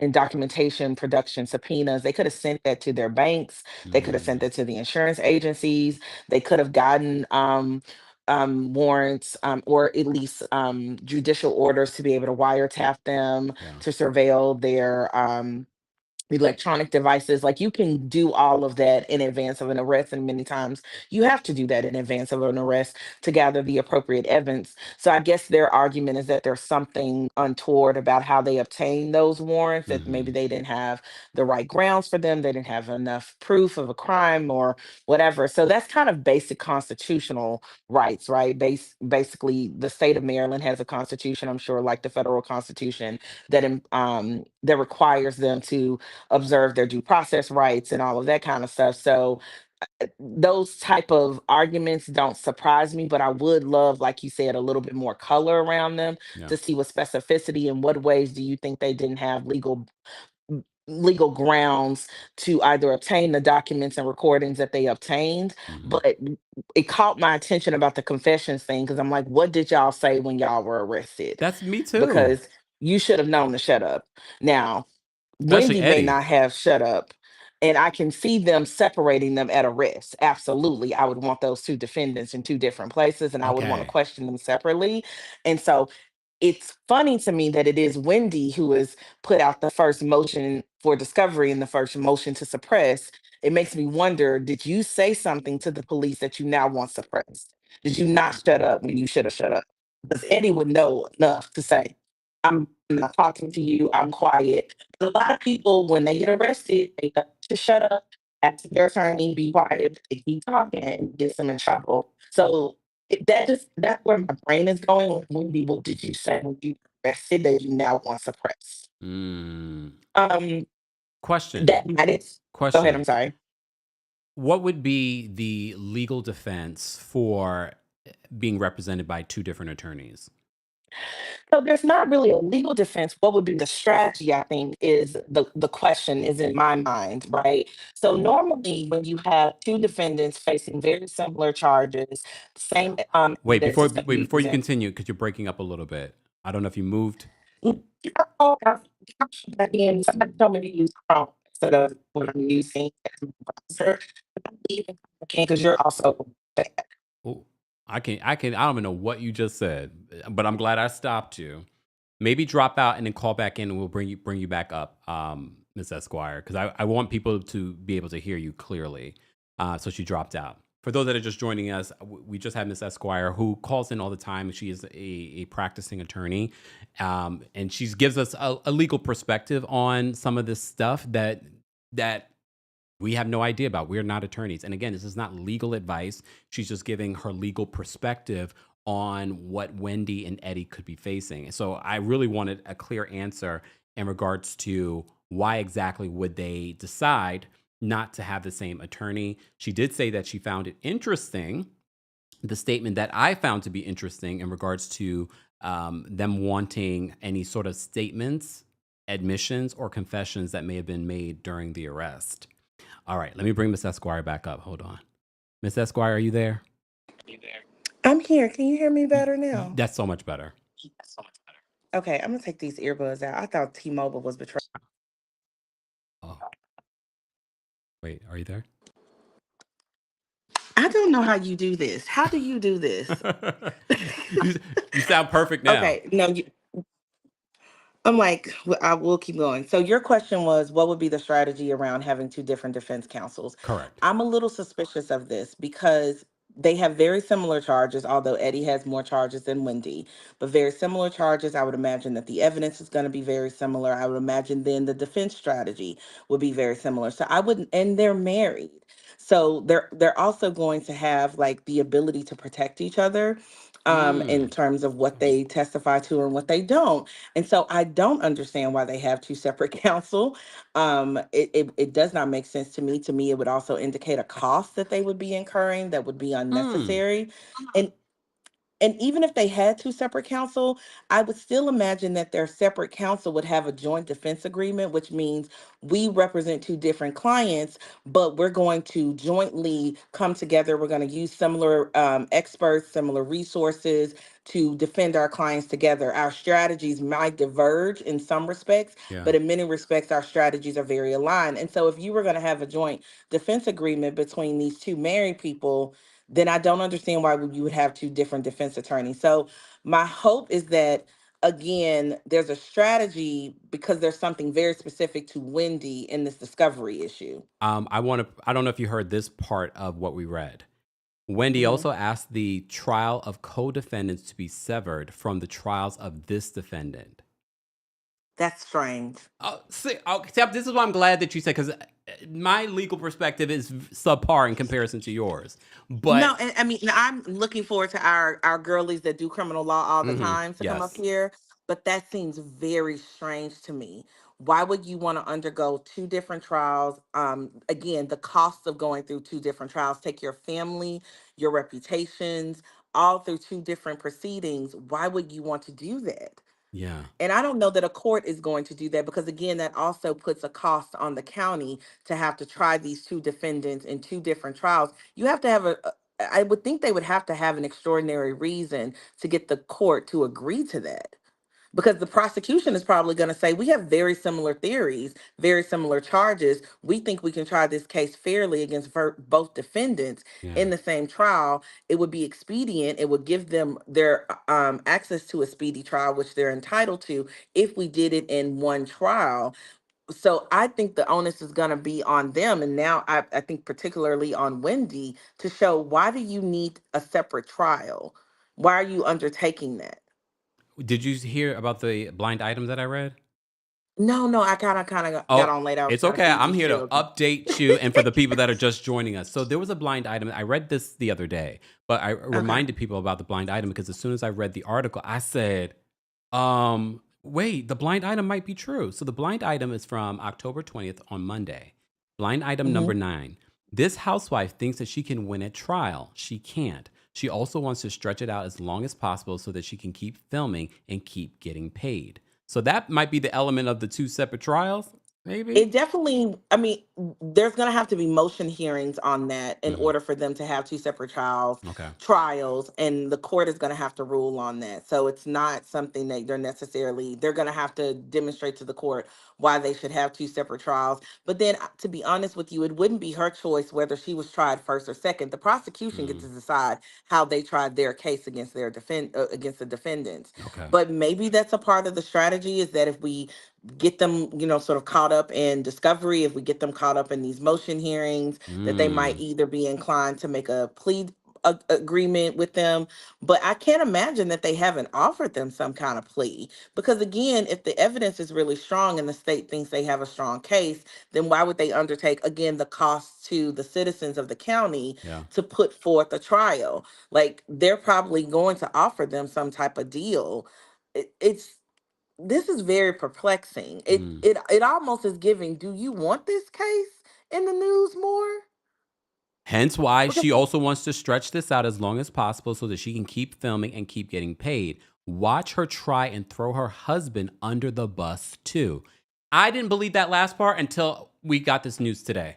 E: and documentation, production subpoenas. They could have sent that to their banks. They could have sent
B: mm,
E: that to the insurance agencies. They could have gotten warrants, or at least judicial orders to be able to wiretap them,
B: yeah.
E: to surveil their electronic devices. Like, you can do all of that in advance of an arrest, and many times you have to do that in advance of an arrest to gather the appropriate evidence. So I guess their argument is that there's something untoward about how they obtained those warrants, that maybe
B: Hmm.
E: they didn't have the right grounds for them, they didn't have enough proof of a crime or whatever. So that's kind of basic constitutional rights, right? Basically, the state of Maryland has a constitution, I'm sure, like the federal constitution, that requires them to observe their due process rights and all of that kind of stuff. So those type of arguments don't surprise me, but I would love, like you said, a little bit more color around them,
B: Yeah.
E: to see with specificity in what ways do you think they didn't have legal grounds to either obtain the documents and recordings that they obtained.
B: Hmm.
E: But it caught my attention about the confessions thing, because I'm like, what did y'all say when y'all were arrested?
B: That's me too.
E: Because you should have known to shut up. Now,
B: Especially
E: Wendy may
B: Eddie.
E: not have shut up, and I can see them separating them at arrest. Absolutely. I would want those two defendants in two different places, and I would want to
B: Okay.
E: question them separately. And so it's funny to me that it is Wendy who has put out the first motion for discovery and the first motion to suppress. It makes me wonder, did you say something to the police that you now want suppressed? Did you not shut up when you should have shut up? Because Eddie would know enough to say, I'm not talking to you, I'm quiet. But a lot of people, when they get arrested, they got to shut up, ask their attorney, be quiet, they keep talking, and gets them in trouble. So that's where my brain is going. With Wendy, what did you say when you arrested that you now want suppressed?
B: Mm.
E: Um,
B: Question.
E: that might is Go ahead, I'm
B: Question.
E: sorry.
B: What would be the legal defense for being represented by two different attorneys?
E: So there's not really a legal defense. What would be the strategy, I think, is the question is in my mind, right? So normally when you have two defendants facing very similar charges, same
B: Wait,
E: evidence
B: before
E: is going to
B: wait
E: be
B: before you
E: presented.
B: continue, because you're breaking up a little bit. I don't know if you moved.
E: Oh, again, somebody told me to use Chrome instead of what I'm using as my browser. But I believe in Chrome because you're also bad.
B: Oh, I don't even know what you just said, but I'm glad I stopped you. Maybe drop out and then call back in, and we'll bring you back up, Miss Esquire, because I want people to be able to hear you clearly. So she dropped out. For those that are just joining us, we just had Miss Esquire, who calls in all the time. She is a practicing attorney, and she gives us a legal perspective on some of this stuff that we have no idea about. We're not attorneys. And again, this is not legal advice. She's just giving her legal perspective on what Wendy and Eddie could be facing. So I really wanted a clear answer in regards to why exactly would they decide not to have the same attorney. She did say that she found it interesting, the statement that I found to be interesting in regards to them wanting any sort of statements, admissions, or confessions that may have been made during the arrest. All right, let me bring Miss Esquire back up. Hold on. Miss Esquire, are you there?
E: I'm here. Can you hear me better now?
B: That's so much better.
E: Okay, I'm gonna take these earbuds out. I thought T-Mobile was betraying.
B: Oh, wait, are you there?
E: I don't know how you do this. How do you do this?
B: you, you sound perfect now.
E: Okay, no, I'm like, I will keep going. So your question was, what would be the strategy around having two different defense counsels?
B: Correct.
E: I'm a little suspicious of this because they have very similar charges, although Eddie has more charges than Wendy, but very similar charges. I would imagine that the evidence is going to be very similar. I would imagine then the defense strategy would be very similar. So I wouldn't, and they're married. So they're also going to have like the ability to protect each other.
B: Mm.
E: in terms of what they testify to and what they don't. And so I don't understand why they have two separate counsel. It does not make sense to me. To me, it would also indicate a cost that they would be incurring that would be
B: Mm.
E: unnecessary. And even if they had two separate counsel, I would still imagine that their separate counsel would have a joint defense agreement, which means we represent two different clients, but we're going to jointly come together. We're going to use similar experts, similar resources to defend our clients together. Our strategies might diverge in some respects,
B: Yeah.
E: but in many respects, our strategies are very aligned. And so if you were going to have a joint defense agreement between these two married people, then I don't understand why you would have two different defense attorneys. So my hope is that again, there's a strategy because there's something very specific to Wendy in this discovery issue.
B: I don't know if you heard this part of what we read. Wendy
E: Mhm.
B: also asked the trial of co-defendants to be severed from the trials of this defendant.
E: That's strange.
B: This is why I'm glad that you said, because my legal perspective is subpar in comparison to yours.
E: No,
B: But
E: and I mean, I'm looking forward to our girlies that do criminal law all the time to come up
B: yes,
E: here, but that seems very strange to me. Why would you want to undergo two different trials? Again, the costs of going through two different trials, take your family, your reputations, all through two different proceedings. Why would you want to do that?
B: yeah,
E: And I don't know that a court is going to do that because, again, that also puts a cost on the county to have to try these two defendants in two different trials. You have to have I would think they would have to have an extraordinary reason to get the court to agree to that. Because the prosecution is probably going to say, we have very similar theories, very similar charges. We think we can try this case fairly against both defendants
B: yeah,
E: in the same trial. It would be expedient. It would give them their access to a speedy trial, which they're entitled to if we did it in one trial. So I think the onus is going to be on them. And now I think particularly on Wendy to show, why do you need a separate trial? Why are you undertaking that?
B: Did you hear about the blind item that I read?
E: No, no, I kinda got
B: Oh,
E: on late. I was
B: it's
E: trying to
B: okay.
E: feed
B: I'm
E: these
B: here to
E: children.
B: update you and for the people that are just joining us. So there was a blind item. I read this the other day, but I
E: Okay.
B: reminded people about the blind item because as soon as I read the article, I said, wait, the blind item might be true. So the blind item is from October 20th on Monday. Blind item
E: Mhm.
B: number 9. This housewife thinks that she can win at trial. She can't. She also wants to stretch it out as long as possible so that she can keep filming and keep getting paid. So that might be the element of the two separate trials, maybe.
E: It definitely, I mean, there's going to have to be motion hearings on that in
B: Hmm.
E: order for them to have two separate
B: Okay.
E: trials, and the court is going to have to rule on that. So it's not something that they're going to have to demonstrate to the court why they should have two separate trials. But then, to be honest with you, it wouldn't be her choice whether she was tried first or second. The prosecution gets to
B: Mm,
E: decide how they tried their case against against the defendants.
B: okay.
E: But maybe that's a part of the strategy is that if we get them, sort of caught up in discovery, if we get them caught up in these motion hearings, that they might
B: Mm,
E: either be inclined to make a plea agreement with them. But I can't imagine that they haven't offered them some kind of plea. Because again, if the evidence is really strong and the state thinks they have a strong case, then why would they undertake, again, the cost to the citizens of the county
B: yeah.
E: to put forth a trial? Like, they're probably going to offer them some type of deal. It's This is very perplexing. It
B: Mm.
E: it it almost is giving, do you want this case in the news more?
B: Hence why
E: Because
B: she also wants to stretch this out as long as possible so that she can keep filming and keep getting paid. Watch her try and throw her husband under the bus, too. I didn't believe that last part until we got this news today.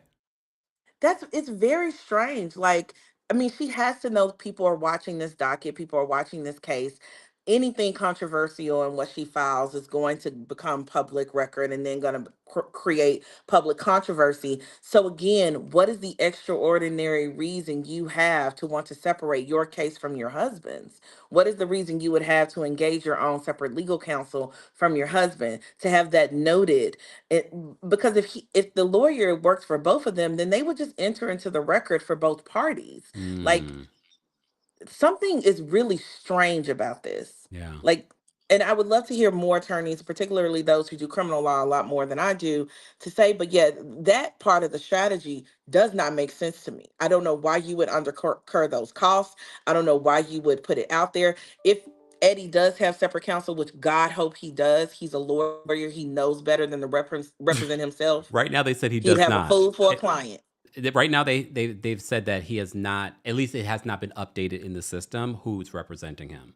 E: it's very strange. Like, I mean, she has to know people are watching this docket, people are watching this case. Anything controversial in what she files is going to become public record and then going to create public controversy. So again, what is the extraordinary reason you have to want to separate your case from your husband's? What is the reason you would have to engage your own separate legal counsel from your husband to have that noted? It, because if the lawyer works for both of them, then they would just enter into the record for both parties. Like,
B: Mm,
E: something is really strange about this.
B: yeah.
E: Like, and I would love to hear more attorneys, particularly those who do criminal law a lot more than I do, to say, but yeah, that part of the strategy does not make sense to me. I don't know why you would undercur those costs. I don't know why you would put it out there. If Eddie does have separate counsel, which God hope he does, he's a lawyer, he knows better than to represent himself.
B: Right now, they said he
E: He'd
B: does
E: have a
B: not.
E: fool for a client.
B: Right now, they've said that he has not. At least it has not been updated in the system. Who's representing him?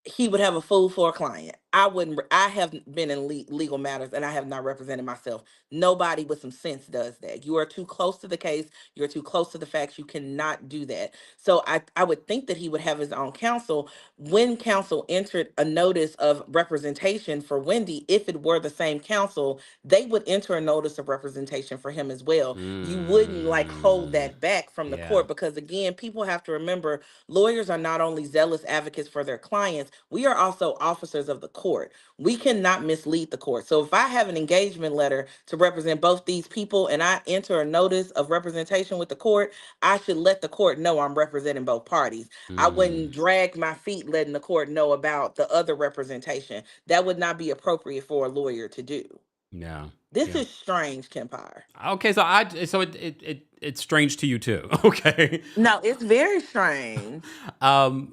E: He would have a fool for a client. I wouldn't. I have been in legal matters, and I have not represented myself. Nobody with some sense does that. You are too close to the case. You're too close to the facts. You cannot do that. So I would think that he would have his own counsel. When counsel entered a notice of representation for Wendy, if it were the same counsel, they would enter a notice of representation for him as well. You wouldn't like hold
B: Mm,
E: that back from the
B: yeah.
E: court, because again, people have to remember, lawyers are not only zealous advocates for their clients, we are also officers of the court. We cannot mislead the court. So if I have an engagement letter to represent both these people and I enter a notice of representation with the court, I should let the court know I'm representing both parties. I
B: Mm,
E: wouldn't drag my feet letting the court know about the other representation. That would not be appropriate for a lawyer to do.
B: yeah.
E: This
B: Yeah.
E: is strange, Kempire.
B: Okay, so it's strange to you too. Okay.
E: No, it's very strange.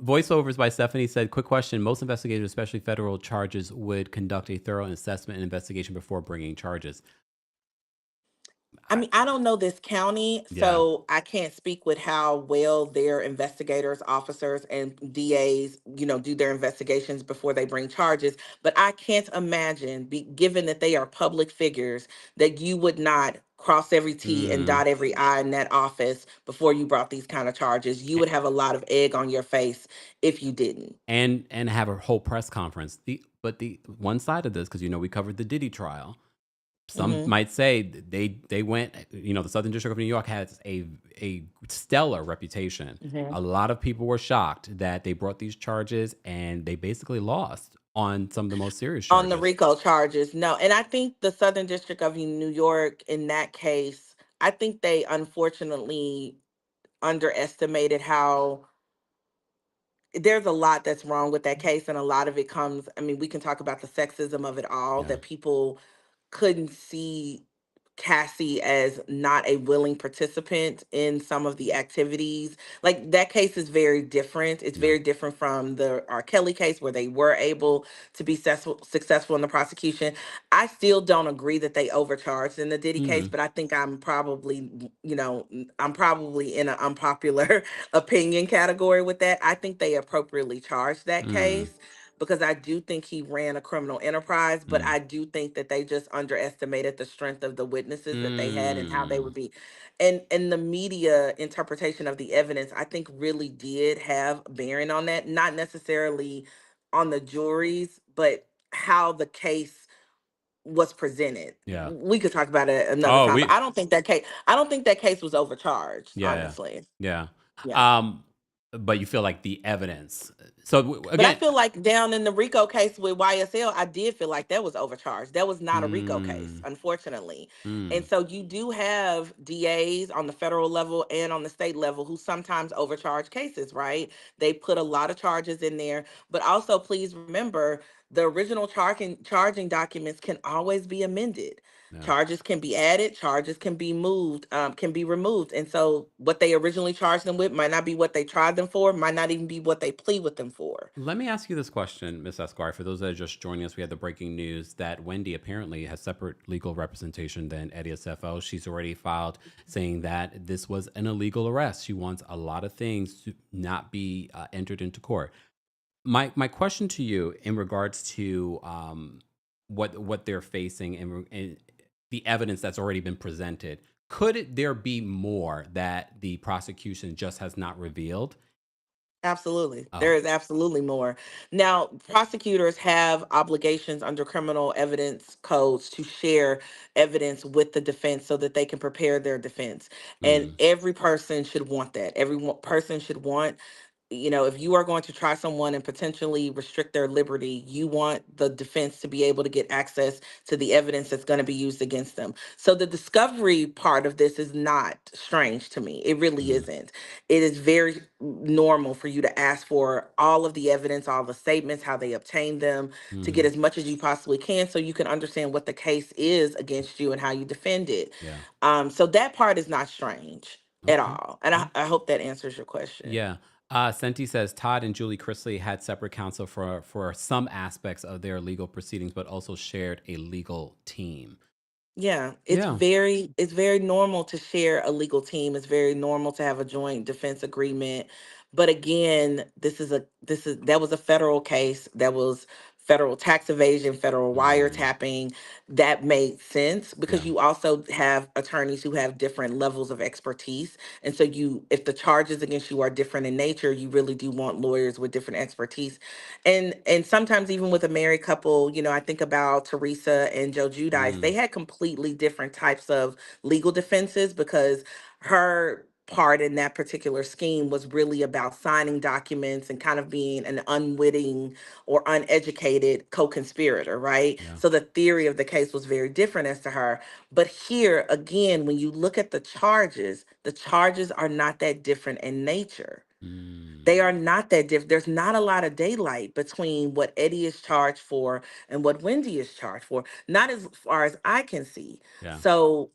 B: Voiceovers by Stephanie said, quick question. Most investigators, especially federal charges, would conduct a thorough assessment and investigation before bringing charges.
E: I
B: I,
E: mean, I don't know this county,
B: yeah.
E: so I can't speak with how well their investigators, officers, and DAs, do their investigations before they bring charges. But I can't imagine, given that they are public figures, that you would not cross every T and
B: Mm.
E: dot every I in that office before you brought these kind of charges. You would have a lot of egg on your face if you didn't.
B: And have a whole press conference. The one side of this, because we covered the Diddy trial. Some
E: Hmm.
B: might say they went. The Southern District of New York has a stellar reputation.
E: Hmm.
B: A lot of people were shocked that they brought these charges and they basically lost on some of the most serious
E: On the
B: charges.
E: RICO charges, no. And I think the Southern District of New York, in that case, I think they unfortunately underestimated how there's a lot that's wrong with that case. And a lot of it comes, I mean, we can talk about the sexism of it all,
B: Yeah.
E: that people couldn't see Cassie as not a willing participant in some of the activities. Like, that case is very different. It's
B: Yeah.
E: very different from the R. Kelly case, where they were able to be successful in the prosecution. I still don't agree that they overcharged in the Diddy case,
B: Mm,
E: but I think I'm probably in an unpopular opinion category with that. I think they appropriately charged that
B: mm,
E: case, because I do think he ran a criminal enterprise, but
B: mm,
E: I do think that they just underestimated the strength of the witnesses that they had and how they
B: mm.
E: would be. And the media interpretation of the evidence, I think, really did have bearing on that, not necessarily on the juries, but how the case was presented.
B: Yeah.
E: We could talk about it another
B: Oh,
E: time, but
B: we.
E: I don't think that case was overcharged,
B: Yeah.
E: honestly.
B: Yeah.
E: Yeah.
B: Yeah. But you feel like the evidence. So
E: But I
B: again.
E: feel like down in the RICO case with YSL, I did feel like that was overcharged. That was not a RICO case,
B: Mm,
E: unfortunately. And
B: mm,
E: so you do have DAs on the federal level and on the state level who sometimes overcharge cases, right? They put a lot of charges in there. But also, please remember, the original charging documents can always be amended.
B: yeah.
E: Charges can be added, charges can be moved, can be removed. And so what they originally charged them with might not be what they tried them for, might not even be what they plead with them for.
B: Let me ask you this question, Miss Esquire. For those that are just joining us, we had the breaking news that Wendy apparently has separate legal representation than Eddie Osefo. She's already filed saying that this was an illegal arrest. She wants a lot of things to not be entered into court. My question to you in regards to what they're facing and the evidence that's already been presented, there be more that the prosecution just has not revealed?
E: Absolutely. There
B: Oh,
E: is absolutely more. Now, prosecutors have obligations under criminal evidence codes to share evidence with the defense so that they can prepare their defense. And
B: mm,
E: every person should want that. Person should want, if you are going to try someone and potentially restrict their liberty, you want the defense to be able to get access to the evidence that's going to be used against them. So the discovery part of this is not strange to me. It really
B: Mm,
E: isn't. It is very normal for you to ask for all of the evidence, all the statements, how they obtained them, to get
B: mhm.
E: as much as you possibly can so you can understand what the case is against you and how you defend it.
B: Yeah.
E: So that part is not strange at
B: Okay.
E: all. And
B: Yeah.
E: I hope that answers your question.
B: Yeah. Senti says Todd and Julie Chrisley had separate counsel for some aspects of their legal proceedings, but also shared a legal team.
E: Yeah,
B: Yeah.
E: it's very normal to share a legal team. It's very normal to have a joint defense agreement. But again, that was a federal case. That was federal tax evasion, federal
B: Mhm.
E: wiretapping. That made sense because
B: Yeah.
E: you also have attorneys who have different levels of expertise. And so if the charges against you are different in nature, you really do want lawyers with different expertise. And sometimes even with a married couple, I think about Teresa and Joe Judice. They
B: Mm,
E: had completely different types of legal defenses because her part in that particular scheme was really about signing documents and kind of being an unwitting or uneducated co-conspirator, right?
B: yeah.
E: So the theory of the case was very different as to her. But here again, when you look at the charges are not that different in nature. They
B: Mm,
E: are not that different. There's not a lot of daylight between what Eddie is charged for and what Wendy is charged for, not as far as I can see.
B: yeah.
E: So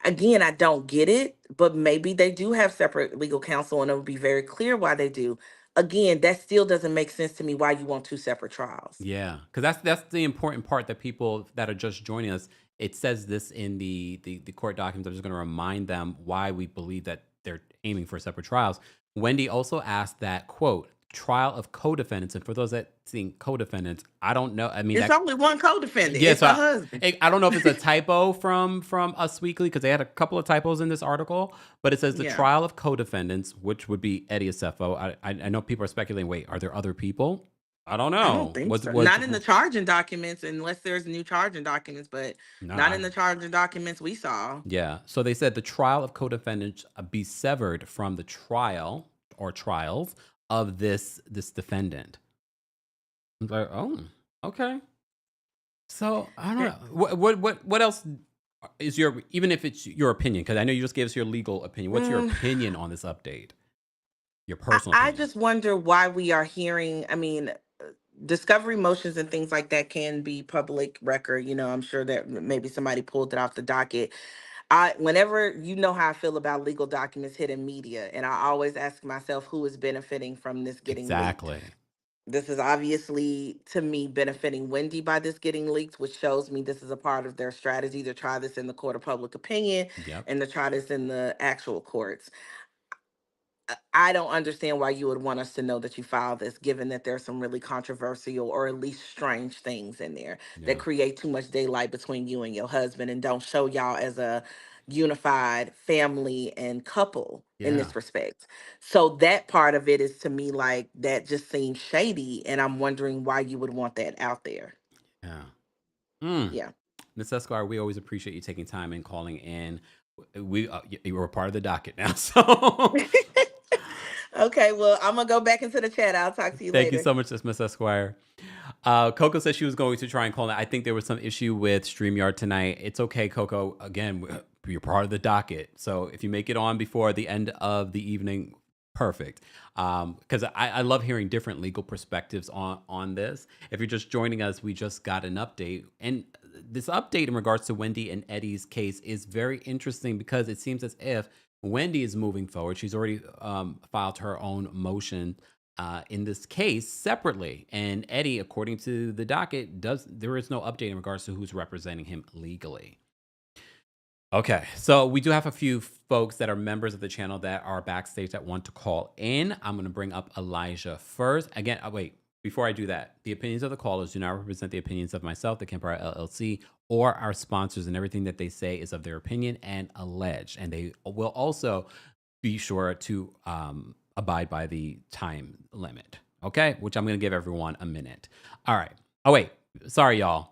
E: again, I don't get it, but maybe they do have separate legal counsel and it will be very clear why they do. Again, that still doesn't make sense to me why you want two separate trials.
B: Yeah, because that's the important part that people that are just joining us. It says this in the court documents. I'm just going to remind them why we believe that they're aiming for separate trials. Wendy also asked that quote trial of co-defendants, and for those that seeing co-defendants, I don't know. I mean
E: It's
B: that.
E: only one co-defendant.
B: Yeah,
E: It's
B: so
E: the husband.
B: I don't know if it's a typo from Us Weekly because they had a couple of typos in this article, but it says the
E: Yeah.
B: trial of co-defendants, which would be Eddie Osefo. I know people are speculating. Wait, are there other people? I don't
E: I don't
B: know.
E: think
B: Was
E: so.
B: was
E: Not in the charging documents, unless there's new charging documents, but
B: no?
E: not in the charging documents we saw.
B: Yeah. So they said the trial of co-defendants be severed from the trial or trials of this defendant. I was like, oh, okay. So I don't
E: Eh,
B: know. What else is your even if it's your opinion? Because I know you just gave us your legal opinion. What's your
E: mm,
B: opinion on this update? Your
E: I,
B: personal
E: I
B: opinion.
E: just wonder why we are hearing. I mean, discovery motions and things like that can be public record. I'm sure that maybe somebody pulled it off the docket. Whenever how I feel about legal documents hitting media, and I always ask myself who is benefiting from this getting leaked.
B: Exactly.
E: This is obviously, to me, benefiting Wendy by this getting leaked, which shows me this is a part of their strategy to try this in the court of public opinion
B: Yep.
E: and to try this in the actual courts. I don't understand why you would want us to know that you filed this, given that there's some really controversial or at least strange things in there that
B: Yeah.
E: create too much daylight between you and your husband and don't show y'all as a unified family and couple in
B: Yeah.
E: this respect. So that part of it is to me like that just seems shady, and I'm wondering why you would want that out there.
B: Yeah. Mm.
E: Yeah.
B: Ms. Esquire, we always appreciate you taking time and calling in. You were a part of the docket now, so
E: Okay, well, I'm gonna go back into the chat. I'll talk to you
B: thank you
E: later.
B: so much, Ms. Esquire. Coco said she was going to try and call in. I think there was some issue with StreamYard tonight. It's okay, Coco. Again, you're part of the docket. So if you make it on before the end of the evening, perfect. Because I love hearing different legal perspectives on this. If you're just joining us, we just got an update. And this update in regards to Wendy and Eddie's case is very interesting because it seems as if Wendy is moving forward. She's already filed her own motion in this case separately. And Eddie, according to the docket, there is no update in regards to who's representing him legally. Okay, so we do have a few folks that are members of the channel that are backstage that want to call in. I'm going to bring up Elijah first. Again, wait, before I do that, the opinions of the callers do not represent the opinions of myself, the Kempire LLC, or our sponsors, and everything that they say is of their opinion and alleged. And they will also be sure to abide by the time limit, okay? Which I'm going to give everyone a minute. All right. Oh, wait. Sorry, y'all.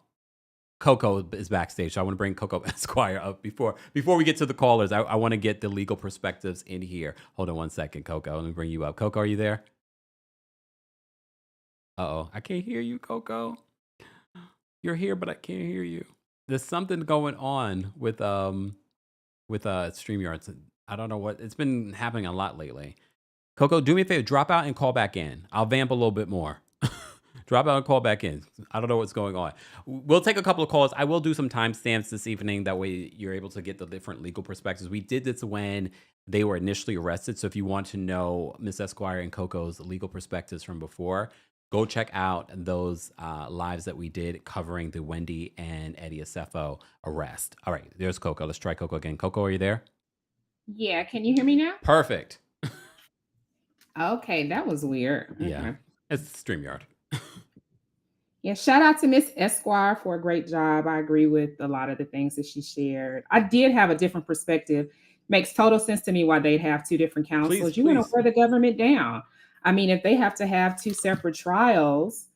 B: Koko is backstage, so I want to bring Koko Esquire up before we get to the callers. I want to get the legal perspectives in here. Hold on one second, Koko. Let me bring you up. Koko, are you there? Uh-oh, I can't hear you, Koko. You're here, but I can't hear you. There's something going on with StreamYard. I don't know what it's been happening a lot lately. Koko, do me a favor, drop out and call back in. I'll vamp a little bit more. Drop out and call back in. I don't know what's going on. We'll take a couple of calls. I will do some timestamps this evening. That way you're able to get the different legal perspectives. We did this when they were initially arrested. So if you want to know Miss Esquire and Koko's legal perspectives from before, go check out those lives that we did covering the Wendy and Eddie Osefo arrest. All right, there's Koko. Let's try Koko again. Koko, are you there?
F: Yeah, can you hear me now?
B: Perfect.
F: Okay, that was weird.
B: Yeah,
F: Okay.
B: it's StreamYard.
F: Yeah, shout out to Miss Esquire for a great job. I agree with a lot of the things that she shared. I did have a different perspective. Makes total sense to me why they'd have two different counsels.
B: Please,
F: You want to
B: please.
F: wear the government down. I mean, if they have to have two separate trials,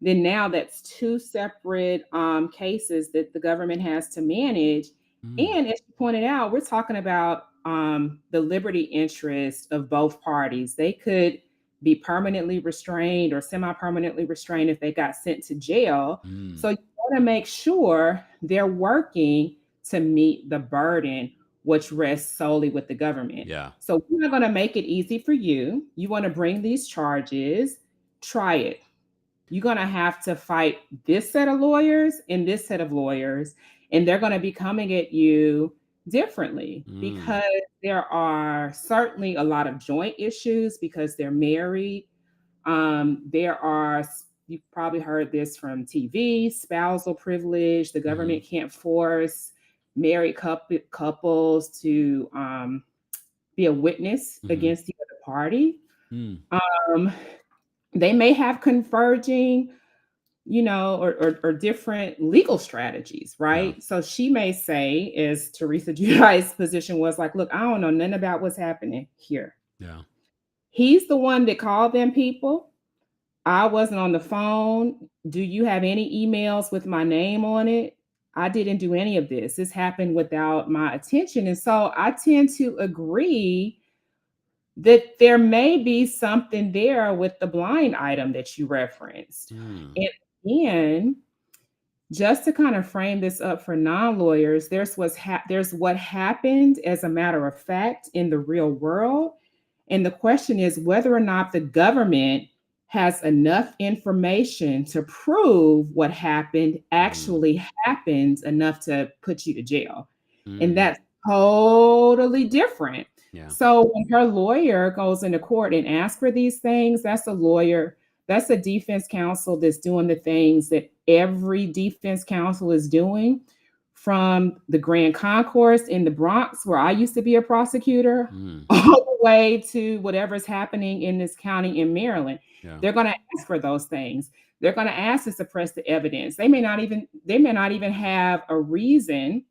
F: then now that's two separate cases that the government has to manage. And as you pointed out, we're talking about the liberty interest of both parties. They could be permanently restrained or semi-permanently restrained if they got sent to jail. So you want to make sure they're working to meet the burden, which rests solely with the government.
B: Yeah.
F: So we're not going to make it easy for you. You want to bring these charges, try it. You're going to have to fight this set of lawyers and this set of lawyers, and they're going to be coming at you differently because there are certainly a lot of joint issues because they're married. There are, you've probably heard this from TV, spousal privilege. The government can't force married couples to be a witness against the other party. They may have converging, or different legal strategies, right?
B: Yeah.
F: So she may say, as Teresa Giudice's position was like, look, I don't know nothing about what's happening here.
B: Yeah.
F: He's the one that called them people. I wasn't on the phone. Do you have any emails with my name on it? I didn't do any of this. This happened without my attention. And so I tend to agree that there may be something there with the blind item that you referenced. And again, just to kind of frame this up for non-lawyers, there's what happened as a matter of fact in the real world. And the question is whether or not the government has enough information to prove what happened actually happened enough to put you to jail. And that's totally different.
B: Yeah.
F: So when her lawyer goes into court and asks for these things, that's a lawyer, that's a defense counsel that's doing the things that every defense counsel is doing, from the Grand Concourse in the Bronx, where I used to be a prosecutor, all the way to whatever's happening in this county in Maryland.
B: Yeah.
F: They're going to ask for those things. They're going to ask to suppress the evidence. They may not even have a reason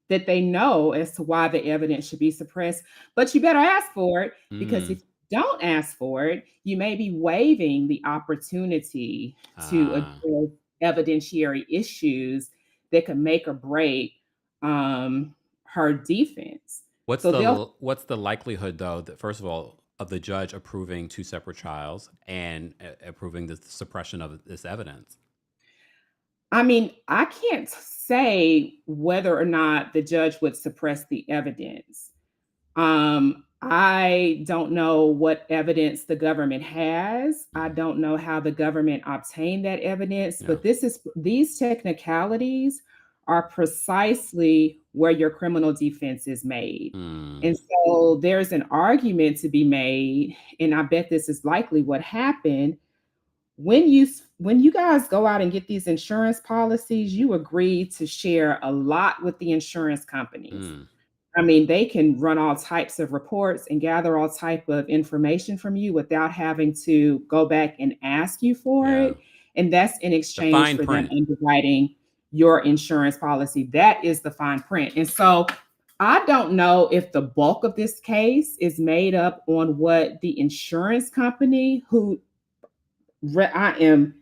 F: that they know as to why the evidence should be suppressed, but you better ask for it, because if you don't ask for it, you may be waiving the opportunity to address evidentiary issues that could make or break her defense.
B: What's the likelihood, though, that first of all, of the judge approving two separate trials and approving the suppression of this evidence?
F: I mean, I can't say whether or not the judge would suppress the evidence. I don't know what evidence the government has. I don't know how the government obtained that evidence, but these technicalities are precisely where your criminal defense is made. And so there's an argument to be made, and I bet this is likely what happened. When you guys go out and get these insurance policies, you agree to share a lot with the insurance companies. I mean, they can run all types of reports and gather all type of information from you without having to go back and ask you for it. And that's in exchange for them underwriting your insurance policy. That is the fine print. And so I don't know if the bulk of this case is made up on what the insurance company, who I am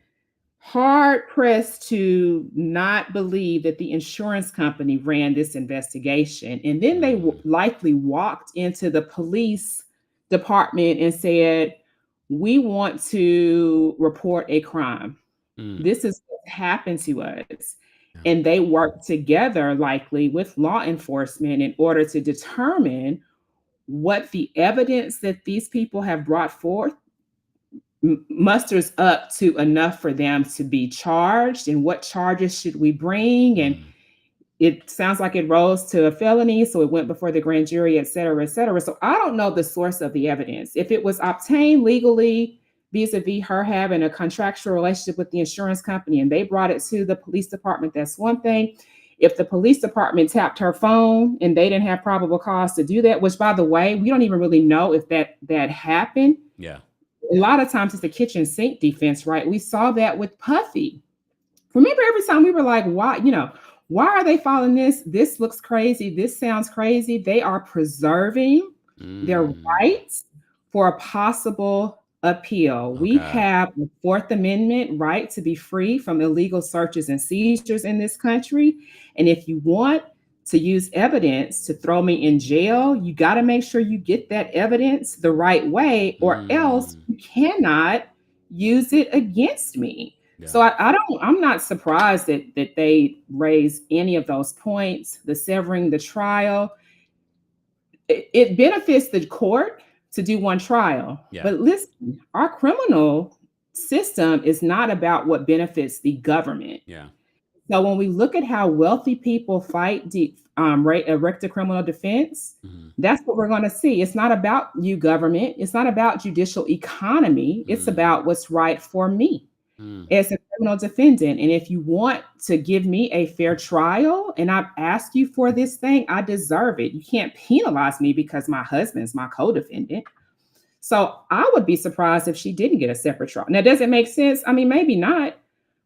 F: hard pressed to not believe that the insurance company ran this investigation. And then they likely walked into the police department and said, we want to report a crime.
B: Mm.
F: This is what happened to us.
B: Yeah.
F: And they work together likely with law enforcement in order to determine what the evidence that these people have brought forth musters up to enough for them to be charged, and what charges should we bring. And it sounds like it rose to a felony, so it went before the grand jury, et cetera, et cetera. So I don't know the source of the evidence. If it was obtained legally vis-a-vis her having a contractual relationship with the insurance company and they brought it to the police department, that's one thing. If the police department tapped her phone and they didn't have probable cause to do that, which, by the way, we don't even really know if that happened.
B: Yeah.
F: A lot of times it's the kitchen sink defense, right? We saw that with Puffy. Remember, every time we were like, why, why are they following this? This looks crazy. This sounds crazy. They are preserving their rights for a possible appeal. Okay. We have the Fourth Amendment right to be free from illegal searches and seizures in this country. And if you want to use evidence to throw me in jail, you got to make sure you get that evidence the right way, or else you cannot use it against me. Yeah. So I'm not surprised that they raise any of those points. The severing the trial, it benefits the court to do one trial. Yeah. But listen, our criminal system is not about what benefits the government.
B: Yeah.
F: So when we look at how wealthy people fight erect a criminal defense, that's what we're going to see. It's not about you, government. It's not about judicial economy. It's about what's right for me as a criminal defendant. And if you want to give me a fair trial and I've asked you for this thing, I deserve it. You can't penalize me because my husband's my co-defendant. So I would be surprised if she didn't get a separate trial. Now, does it make sense? I mean, maybe not.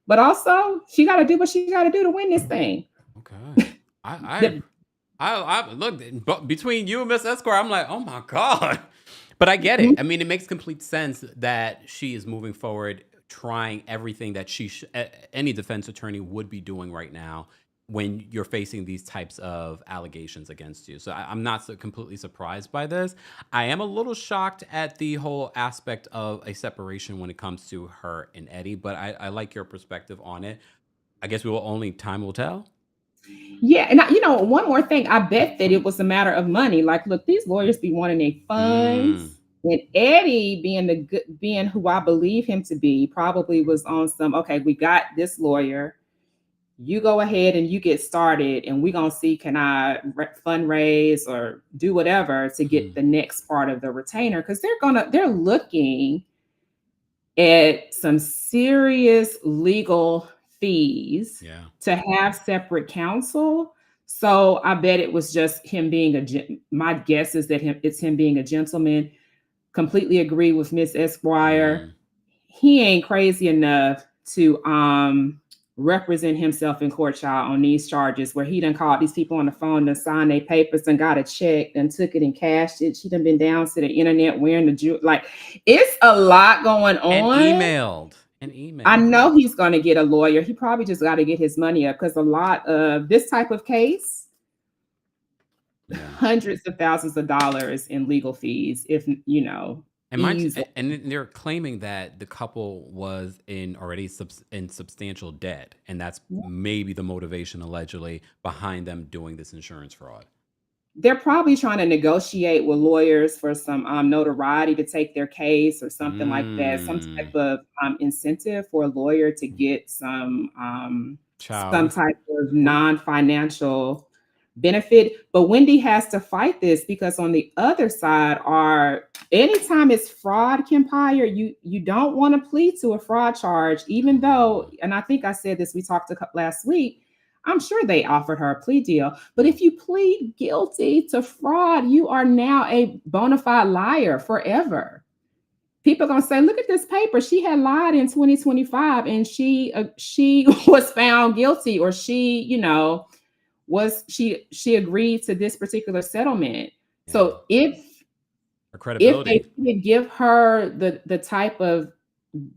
F: But also, she got to do what she got to do to win this thing.
B: Okay. I look, between you and Miss Esquire, I'm like, oh my God. But I get it. I mean, it makes complete sense that she is moving forward, trying everything that any defense attorney would be doing right now when you're facing these types of allegations against you. So I'm not completely surprised by this. I am a little shocked at the whole aspect of a separation when it comes to her and Eddie, but I like your perspective on it. I guess time will tell.
F: Yeah. And one more thing, I bet that it was a matter of money. Like, look, these lawyers be wanting their funds. And Eddie, being who I believe him to be, probably was on some, okay, we got this lawyer. You go ahead and you get started, and we're going to see, can I fundraise or do whatever to get the next part of the retainer? Because they're looking at some serious legal fees to have separate counsel. So I bet it was just him being my guess is that it's him being a gentleman. Completely agree with Miss Esquire. He ain't crazy enough to represent himself in court, child, on these charges where he done called these people on the phone and signed their papers and got a check and took it and cashed it. She done been down to the internet wearing the jewelry. Like, it's a lot going on.
B: And emailed.
F: I know he's going to get a lawyer. He probably just got to get his money up, because a lot of this type of case, hundreds of thousands of dollars in legal fees, if
B: and they're claiming that the couple was already in substantial debt, and that's maybe the motivation allegedly behind them doing this insurance fraud.
F: They're probably trying to negotiate with lawyers for some notoriety to take their case or something like that, some type of incentive for a lawyer to get some type of non-financial benefit. But Wendy has to fight this, because on the other side anytime it's fraud, Kempire, you don't want to plead to a fraud charge, even though, and I think I said this, we talked last week, I'm sure they offered her a plea deal. But if you plead guilty to fraud, you are now a bona fide liar forever. People are going to say, look at this paper. She had lied in 2025 and she was found guilty, or she agreed to this particular settlement. Yeah. So if they could give her the type of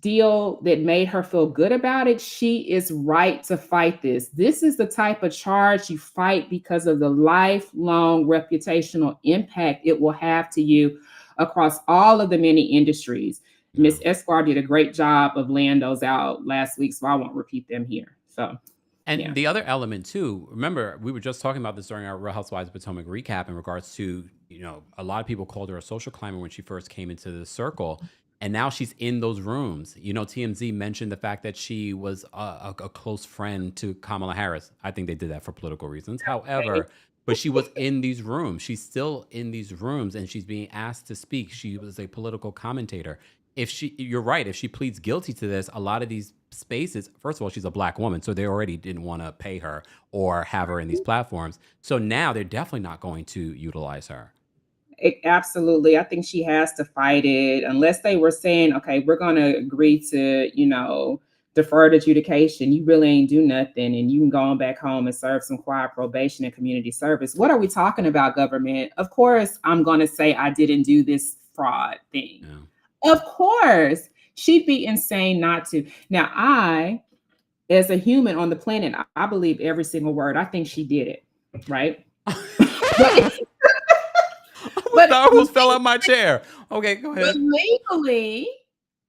F: deal that made her feel good about it, she is right to fight this. This is the type of charge you fight because of the lifelong reputational impact it will have to you across all of the many industries. Miss Esquire did a great job of laying those out last week, so I won't repeat them here. So,
B: And
F: yeah.
B: the other element too, remember, we were just talking about this during our Real Housewives of Potomac recap in regards to, a lot of people called her a social climber when she first came into the circle. And now she's in those rooms. TMZ mentioned the fact that she was a close friend to Kamala Harris. I think they did that for political reasons. However, but she was in these rooms. She's still in these rooms and she's being asked to speak. She was a political commentator. You're right, if she pleads guilty to this, a lot of these spaces, first of all, she's a Black woman, so they already didn't want to pay her or have her in these platforms. So now they're definitely not going to utilize her.
F: Absolutely. I think she has to fight it unless they were saying, okay, we're going to agree to, deferred adjudication. You really ain't do nothing and you can go on back home and serve some quiet probation and community service. What are we talking about, government? Of course, I'm going to say I didn't do this fraud thing. Yeah. Of course. She'd be insane not to. Now, I, as a human on the planet, I believe every single word. I think she did it, right?
B: But I almost fell out my chair. Okay, go ahead.
F: But legally,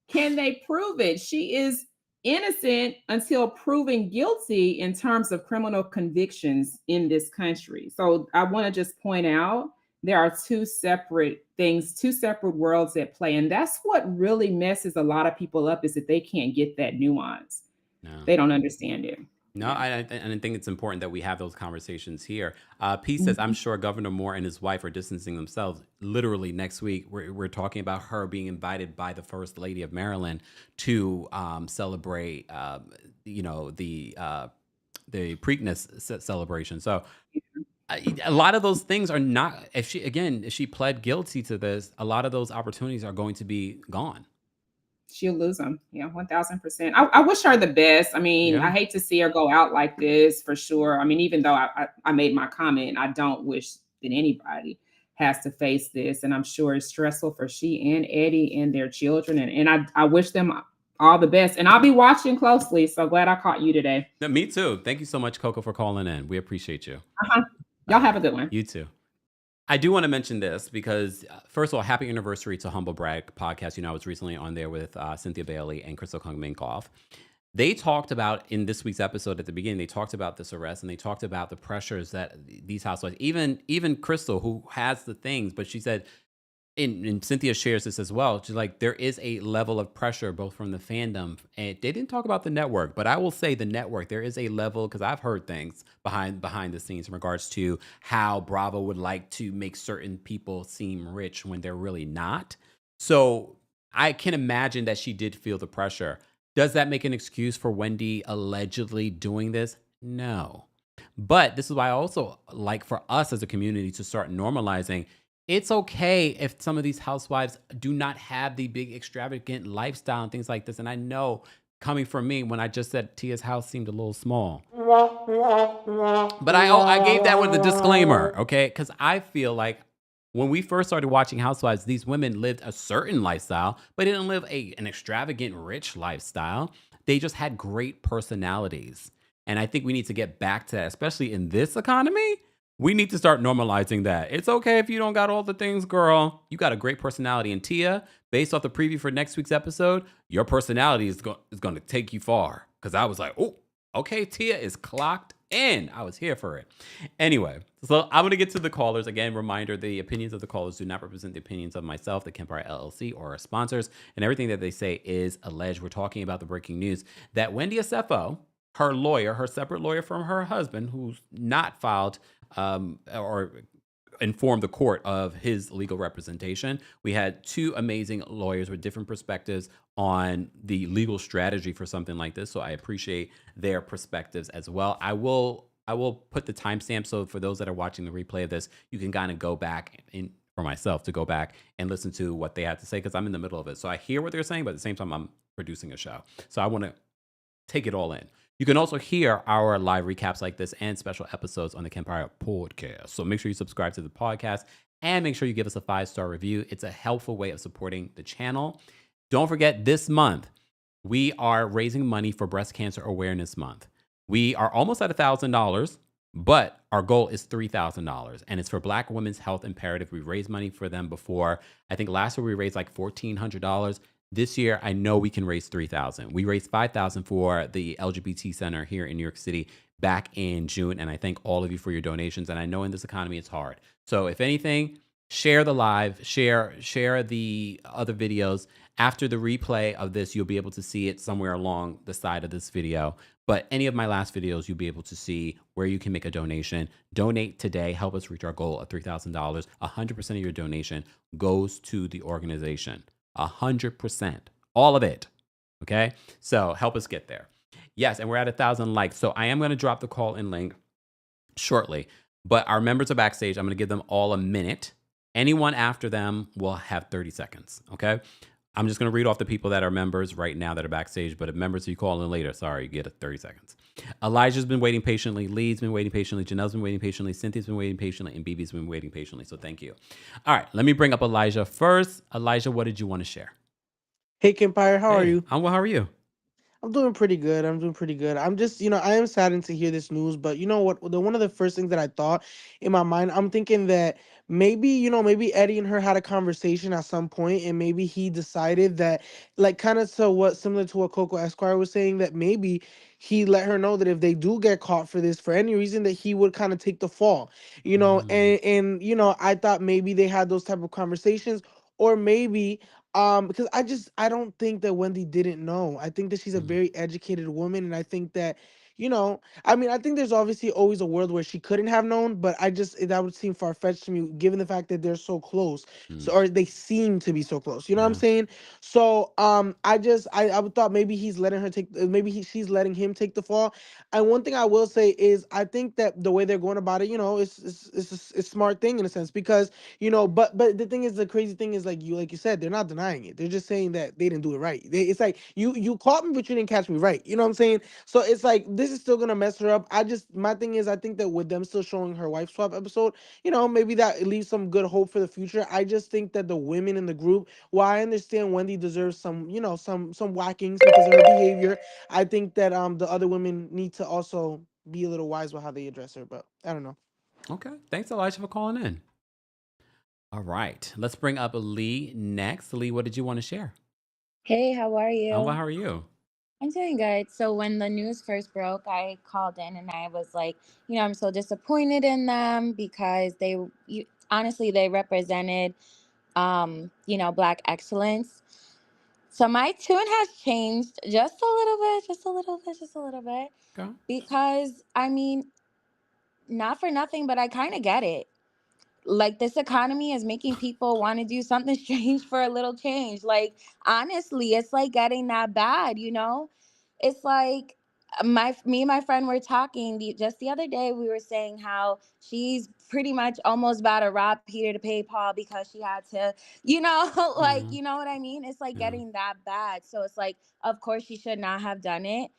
F: can they prove it? She is innocent until proven guilty in terms of criminal convictions in this country. So I want to just point out there are two separate things, two separate worlds at play. And that's what really messes a lot of people up, is that they can't get that nuance. No. They don't understand it.
B: No, I think it's important that we have those conversations here. P says, I'm sure Governor Moore and his wife are distancing themselves. Literally next week, we're talking about her being invited by the First Lady of Maryland to celebrate, the Preakness celebration. So a lot of those things are not, if she pled guilty to this, a lot of those opportunities are going to be gone.
F: She'll lose them. Yeah, 1000%. I wish her the best. I mean, I hate to see her go out like this, for sure. I mean, even though I made my comment, I don't wish that anybody has to face this. And I'm sure it's stressful for she and Eddie and their children. And I wish them all the best. And I'll be watching closely. So glad I caught you today.
B: Me too. Thank you so much, Koko, for calling in. We appreciate you.
F: Y'all have a good one.
B: You too. I do want to mention this because, first of all, happy anniversary to Humble Brag podcast. I was recently on there with Cynthia Bailey and Crystal Kung Minkoff. They talked about, in this week's episode at the beginning, they talked about this arrest and they talked about the pressures that these housewives, even Crystal, who has the things, but she said, and Cynthia shares this as well, she's like, there is a level of pressure both from the fandom, and they didn't talk about the network, but I will say the network, there is a level, because I've heard things behind the scenes in regards to how Bravo would like to make certain people seem rich when they're really not. So I can imagine that she did feel the pressure. Does that make an excuse for Wendy allegedly doing this? No. But this is why I also like for us as a community to start normalizing. It's okay if some of these housewives do not have the big extravagant lifestyle and things like this. And I know, coming from me, when I just said Tia's house seemed a little small. But I gave that with a disclaimer, okay? Because I feel like when we first started watching Housewives, these women lived a certain lifestyle, but didn't live an extravagant, rich lifestyle. They just had great personalities. And I think we need to get back to that, especially in this economy. We need to start normalizing that. It's okay if you don't got all the things, girl. You got a great personality. And Tia, based off the preview for next week's episode, your personality is going to take you far. Because I was like, oh, okay, Tia is clocked in. I was here for it. Anyway, so I'm going to get to the callers. Again, reminder, the opinions of the callers do not represent the opinions of myself, the Kempire LLC, or our sponsors. And everything that they say is alleged. We're talking about the breaking news that Wendy Osefo, her lawyer, her separate lawyer from her husband, who's not filed or informed the court of his legal representation. We had two amazing lawyers with different perspectives on the legal strategy for something like this. So I appreciate their perspectives as well. I will put the timestamp, so for those that are watching the replay of this, you can kind of go back for myself to go back and listen to what they had to say, because I'm in the middle of it. So I hear what they're saying, but at the same time, I'm producing a show. So I want to take it all in. You can also hear our live recaps like this and special episodes on the Kempire podcast. So make sure you subscribe to the podcast and make sure you give us a 5-star review. It's a helpful way of supporting the channel. Don't forget, this month, we are raising money for Breast Cancer Awareness Month. We are almost at $1,000, but our goal is $3,000, and it's for Black Women's Health Imperative. We raised money for them before. I think last year we raised like $1,400. This year, I know we can raise 3,000. We raised 5,000 for the LGBT Center here in New York City back in June, and I thank all of you for your donations. And I know in this economy it's hard. So if anything, share the live, share the other videos. After the replay of this, you'll be able to see it somewhere along the side of this video. But any of my last videos, you'll be able to see where you can make a donation. Donate today. Help us reach our goal of $3,000. 100% of your donation goes to the organization. 100%, all of it. Okay, so help us get there. Yes, and we're at 1,000 likes. So I am going to drop the call in link shortly, but our members are backstage. I'm going to give them all a minute. Anyone after them will have 30 seconds. Okay, I'm just going to read off the people that are members right now that are backstage, but if members you call in later, sorry, you get 30 seconds. Elijah's been waiting patiently. Lee's been waiting patiently. Janelle's been waiting patiently. Cynthia's been waiting patiently. And BB's been waiting patiently. So thank you. All right, let me bring up Elijah first. Elijah, what did you want to share?
G: Hey, Kempire, how are you?
B: I'm well. How are you?
G: I'm doing pretty good. I'm just, I am saddened to hear this news, but you know what? One of the first things that I thought in my mind, I'm thinking that maybe Eddie and her had a conversation at some point, and maybe he decided that, like, kind of similar to what Koko Esquire was saying, that maybe he let her know that if they do get caught for this for any reason, that he would kind of take the fall, and I thought maybe they had those type of conversations, or maybe because I don't think that Wendy didn't know. I think that she's a very educated woman, and I think that, I mean, I think there's obviously always a world where she couldn't have known, but that would seem far fetched to me, given the fact that they're so close, so or they seem to be so close. You know what I'm saying? So I would thought maybe he's letting her take, she's letting him take the fall. And one thing I will say is I think that the way they're going about it, it's a smart thing in a sense, because but the thing is, the crazy thing is, like you said, they're not denying it. They're just saying that they didn't do it right. It's like you caught me, but you didn't catch me right. You know what I'm saying? So it's like this is still gonna mess her up. My thing is, I think that with them still showing her wife swap episode, maybe that leaves some good hope for the future. I just think that the women in the group, while I understand Wendy deserves some whackings because of her behavior, I think that the other women need to also be a little wise with how they address her. But I don't know.
B: Okay, thanks Elijah for calling in. All right, let's bring up Lee next. Lee, what did you want to share?
H: Hey, how are you?
B: Oh, well, how are you?
H: I'm doing good. So when the news first broke, I called in and I was like, I'm so disappointed in them because honestly, they represented, Black excellence. So my tune has changed just a little bit, just a little bit, just a little bit.
B: Okay.
H: Because, I mean, not for nothing, but I kind of get it. Like, this economy is making people want to do something strange for a little change. Like, honestly, it's like getting that bad, It's like me and my friend were talking just the other day. We were saying how she's pretty much almost about to rob Peter to pay Paul because she had to, like, you know what I mean? It's like getting that bad. So it's like, of course she should not have done it.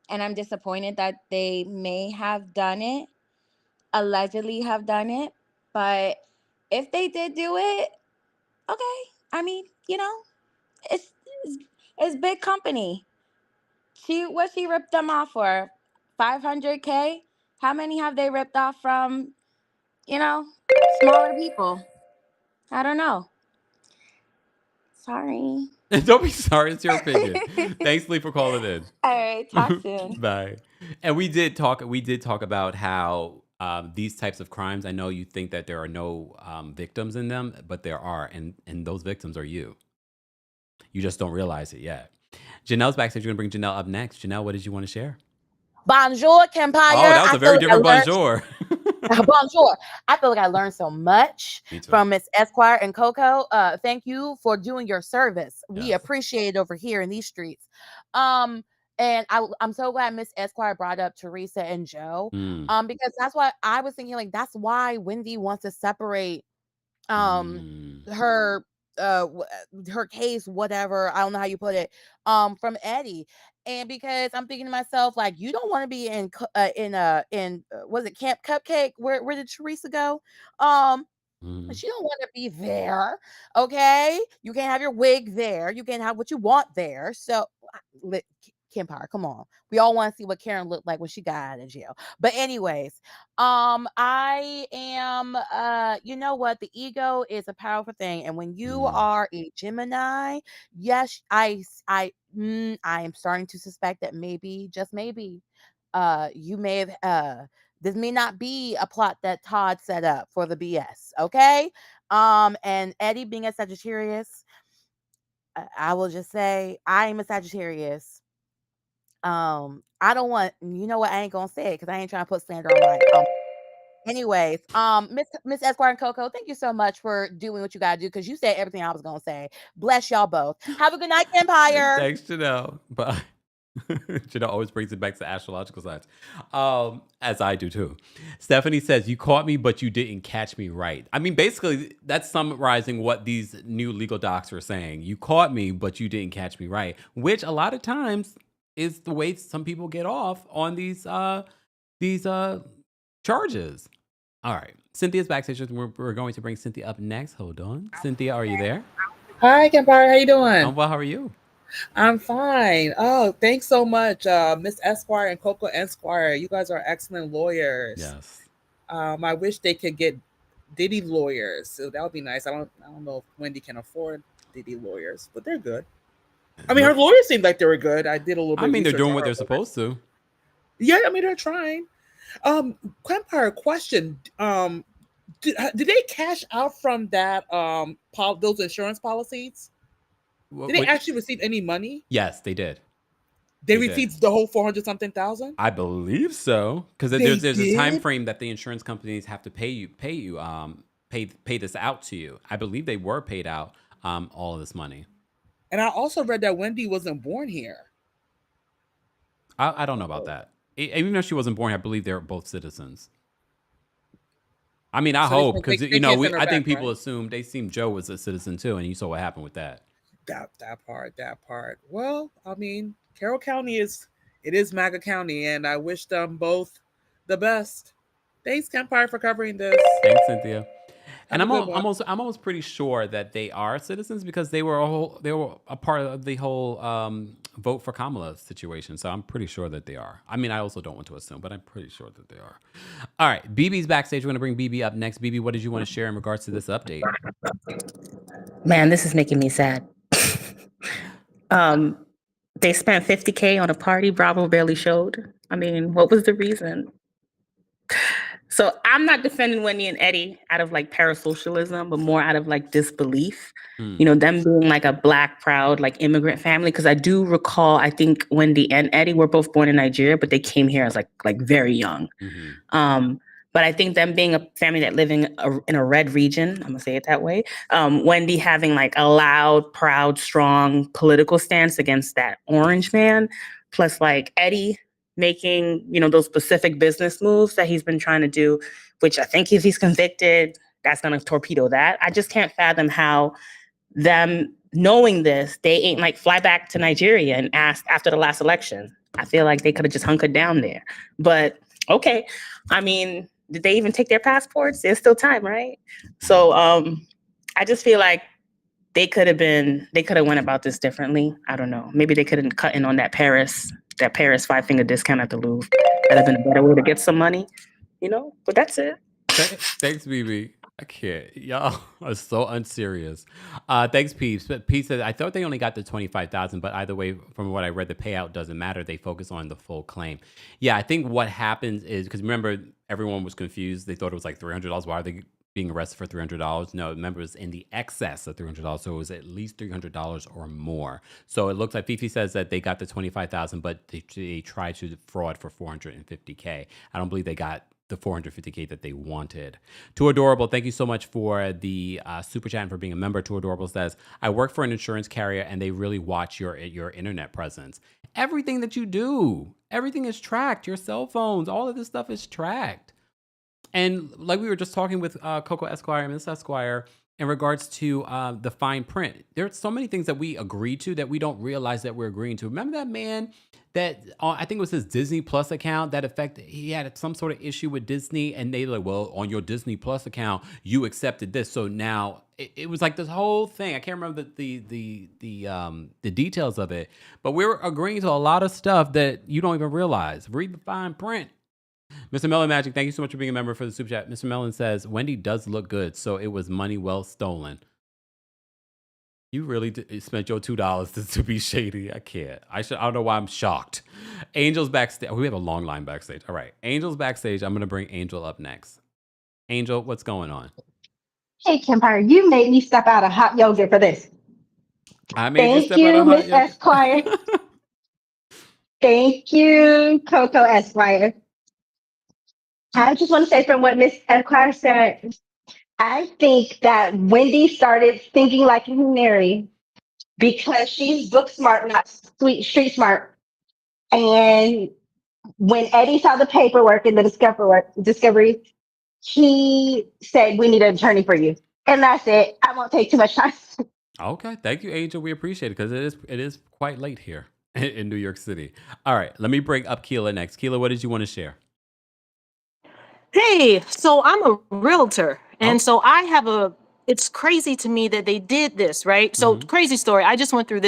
H: And I'm disappointed that they may have done it, allegedly have done it. But if they did do it, okay. I mean, it's it's big company. She ripped them off for? 500K? How many have they ripped off from, smaller people? I don't know. Sorry.
B: Don't be sorry. It's your opinion. Thanks, Lee, for calling in.
H: All right. Talk soon.
B: Bye. And we did talk about how these types of crimes, I know you think that there are no victims in them, but there are. And those victims are you. You just don't realize it yet. Janelle's backstage. You're going to bring Janelle up next. Janelle, what did you want to share?
I: Bonjour, Kempire.
B: Oh, that was a very different bonjour.
I: Bonjour. I feel like I learned so much from Miss Esquire and Koko. Thank you for doing your service. We appreciate it over here in these streets. And I'm so glad Miss Esquire brought up Teresa and Joe. Because that's why I was thinking, like, that's why Wendy wants to separate her case, whatever, I don't know how you put it, from Eddie. And because I'm thinking to myself, like, you don't want to be in was it Camp Cupcake? Where did Teresa go? She don't want to be there. Okay, you can't have your wig there. You can't have what you want there. So Kempire, come on. We all want to see what Karen looked like when she got out of jail. But anyways, I am you know what? The ego is a powerful thing. And when you are a Gemini, yes, I am starting to suspect that maybe, just maybe, you may have this may not be a plot that Todd set up for the BS. Okay. And Eddie being a Sagittarius, I will just say I am a Sagittarius. I don't want, you know what? I ain't gonna say it because I ain't trying to put slander on my. Anyways, Miss Esquire and Koko, thank you so much for doing what you gotta do because you said everything I was gonna say. Bless y'all both. Have a good night, Kempire.
B: Thanks, Janelle. Bye. Janelle always brings it back to astrological signs, as I do too. Stephanie says, "You caught me, but you didn't catch me right." I mean, basically, that's summarizing what these new legal docs are saying. You caught me, but you didn't catch me right, which a lot of times is the way some people get off on these charges. All right, Cynthia's backstage. We're going to bring Cynthia up next. Hold on, Cynthia, are you there?
J: Hi, Kempire. How you doing?
B: I'm well. How are you?
J: I'm fine. Oh, thanks so much, Miss Esquire and Koko Esquire. You guys are excellent lawyers.
B: Yes.
J: I wish they could get Diddy lawyers. So that would be nice. I don't know if Wendy can afford Diddy lawyers, but they're good. I mean, her lawyers seemed like they were good. I did a little bit.
B: I mean, they're doing what they're supposed to.
J: Yeah, I mean, they're trying. Kempire, question. Did they cash out from that those insurance policies? Did they actually receive any money?
B: Yes, they did.
J: They received the whole 400-something thousand?
B: I believe so, because there's a time frame that the insurance companies have to pay this out to you. I believe they were paid out all of this money.
J: And I also read that Wendy wasn't born here.
B: I don't know about that. Even though she wasn't born here, I believe they're both citizens. I mean, I hope, because I think people assumed they assumed Joe was a citizen too, and you saw what happened with that.
J: That part. Well, I mean, Carroll County is MAGA County, and I wish them both the best. Thanks, Kempire, for covering this.
B: Thanks, Cynthia. And I'm almost pretty sure that they are citizens because they were a part of the whole vote for Kamala situation. So I'm pretty sure that they are. I mean, I also don't want to assume, but I'm pretty sure that they are. All right, BB's backstage. We're going to bring BB up next. BB, what did you want to share in regards to this update?
K: Man, this is making me sad. They spent $50K on a party Bravo barely showed. I mean, what was the reason? So I'm not defending Wendy and Eddie out of like parasocialism, but more out of like disbelief. You know, them being like a Black proud like immigrant family. Because I do recall, I think Wendy and Eddie were both born in Nigeria, but they came here as like very young. But I think them being a family that living in a red region, I'm gonna say it that way. Wendy having like a loud, proud, strong political stance against that orange man, plus like Eddie making, those specific business moves that he's been trying to do, which I think if he's convicted, that's gonna torpedo that. I just can't fathom how them knowing this, they ain't like fly back to Nigeria and ask after the last election. I feel like they could have just hunkered down there. But okay, I mean, did they even take their passports? There's still time, right? So I just feel like they could have went about this differently. I don't know. Maybe they couldn't cut in on that Paris 5-finger discount at the Louvre. That'd have been a better way to get some money, but that's it.
B: Thanks, BB. I can't. Y'all are so unserious. Thanks, Peeps. But Pete said, I thought they only got the $25,000, but either way, from what I read, the payout doesn't matter. They focus on the full claim. Yeah, I think what happens is, because remember, everyone was confused. They thought it was like $300. Why are they being arrested for $300? No, remember, it was in the excess of $300. So it was at least $300 or more. So it looks like Fifi says that they got the $25,000, but they tried to fraud for $450K. I don't believe they got the $450K that they wanted. Too Adorable, thank you so much for the super chat and for being a member. Too Adorable says, I work for an insurance carrier and they really watch your internet presence. Everything that you do, everything is tracked. Your cell phones, all of this stuff is tracked. And like we were just talking with Koko Esquire and Miss Esquire, in regards to the fine print. There's so many things that we agree to that we don't realize that we're agreeing to. Remember that man that I think it was his Disney Plus account that affected, he had some sort of issue with Disney, and they like, well, on your Disney Plus account, you accepted this. So now it was like this whole thing. I can't remember the details of it, but we were agreeing to a lot of stuff that you don't even realize. Read the fine print. Mr. Melon Magic, thank you so much for being a member for the super chat. Mr. Melon says, Wendy does look good, so it was money well stolen. You really spent your $2 to be shady. I can't. I don't know why I'm shocked. Angel's backstage. We have a long line backstage. All right. Angel's backstage. I'm going to bring Angel up next. Angel, what's going on?
L: Hey, Kempire, you made me step out of hot yoga for this.
B: I made you step out of hot yoga.
L: Miss Esquire. Thank you, Koko Esquire. I just want to say from what Miss Esquire said, I think that Wendy started thinking like Mary because she's book smart, not street smart. And when Eddie saw the paperwork and the discovery, he said, we need an attorney for you. And that's it. I won't take too much time.
B: Okay. Thank you, Angel. We appreciate it because it is quite late here in New York City. All right. Let me bring up Keela next. Keela, what did you want to share?
M: Hey, so I'm a realtor. And so I have it's crazy to me that they did this, right? So crazy story. I just went through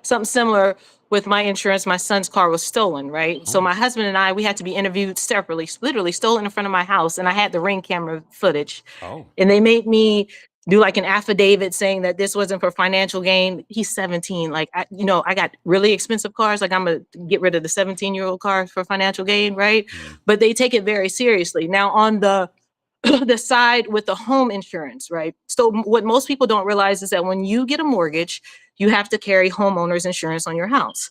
M: something similar with my insurance. My son's car was stolen, right? So my husband and I, we had to be interviewed separately, literally stolen in front of my house. And I had the Ring camera footage. And they made me do like an affidavit saying that this wasn't for financial gain. He's 17. Like, I got really expensive cars. Like I'm going to get rid of the 17-year-old car for financial gain, right? But they take it very seriously. Now on the side with the home insurance, right? So what most people don't realize is that when you get a mortgage, you have to carry homeowners insurance on your house.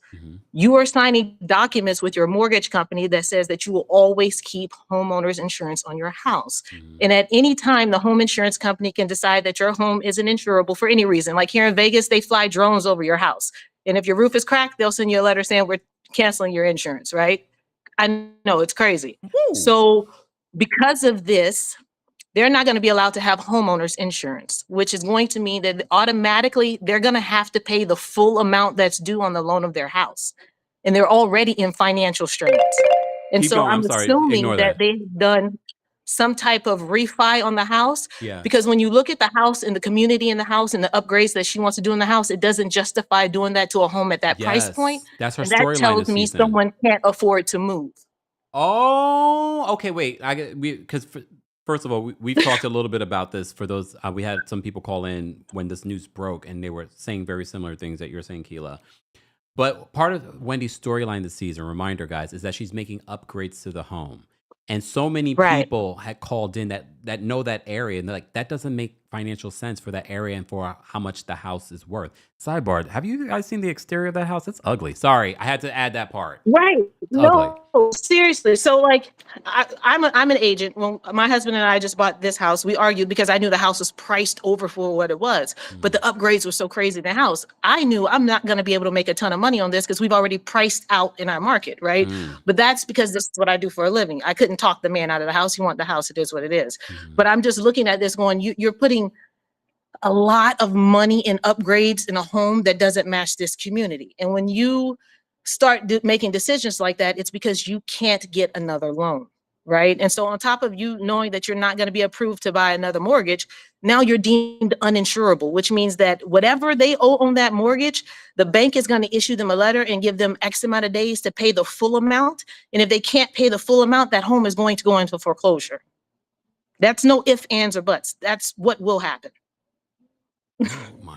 M: You are signing documents with your mortgage company that says that you will always keep homeowners insurance on your house. And at any time, the home insurance company can decide that your home isn't insurable for any reason. Like here in Vegas, they fly drones over your house. And if your roof is cracked, they'll send you a letter saying we're canceling your insurance, right? I know, it's crazy. So because of this, they're not going to be allowed to have homeowners insurance, which is going to mean that automatically they're going to have to pay the full amount that's due on the loan of their house. And they're already in financial straits. And
B: Keep
M: so
B: going.
M: I'm assuming
B: Ignore
M: that they've done some type of refi on the house.
B: Yeah.
M: Because when you look at the house and the community in the house and the upgrades that she wants to do in the house, it doesn't justify doing that to a home at that price point.
B: That's her
M: And that
B: storyline
M: tells
B: this
M: me
B: season.
M: someone can't afford to move.
B: Oh, okay. Wait, because first of all, we've talked a little bit about this. For those, we had some people call in when this news broke, and they were saying very similar things that you're saying, Keela. But part of Wendy's storyline this season, reminder, guys, is that she's making upgrades to the home. And so many people had called in that know that area, and they're like, that doesn't make financial sense for that area and for how much the house is worth. Sidebar, have you guys seen the exterior of that house? It's ugly. Sorry, I had to add that part.
M: Right.
B: It's ugly.
M: No, seriously. So like I'm an agent. Well, my husband and I just bought this house. We argued because I knew the house was priced over for what it was, but the upgrades were so crazy in the house. I knew I'm not going to be able to make a ton of money on this because we've already priced out in our market, right? But that's because this is what I do for a living. I couldn't talk the man out of the house. You want the house, it is what it is. But I'm just looking at this going, you're putting a lot of money in upgrades in a home that doesn't match this community. And when you start making decisions like that, it's because you can't get another loan, right? And so on top of you knowing that you're not going to be approved to buy another mortgage, now you're deemed uninsurable, which means that whatever they owe on that mortgage, the bank is going to issue them a letter and give them X amount of days to pay the full amount. And if they can't pay the full amount, that home is going to go into foreclosure. That's no ifs, ands, or buts. That's what will happen.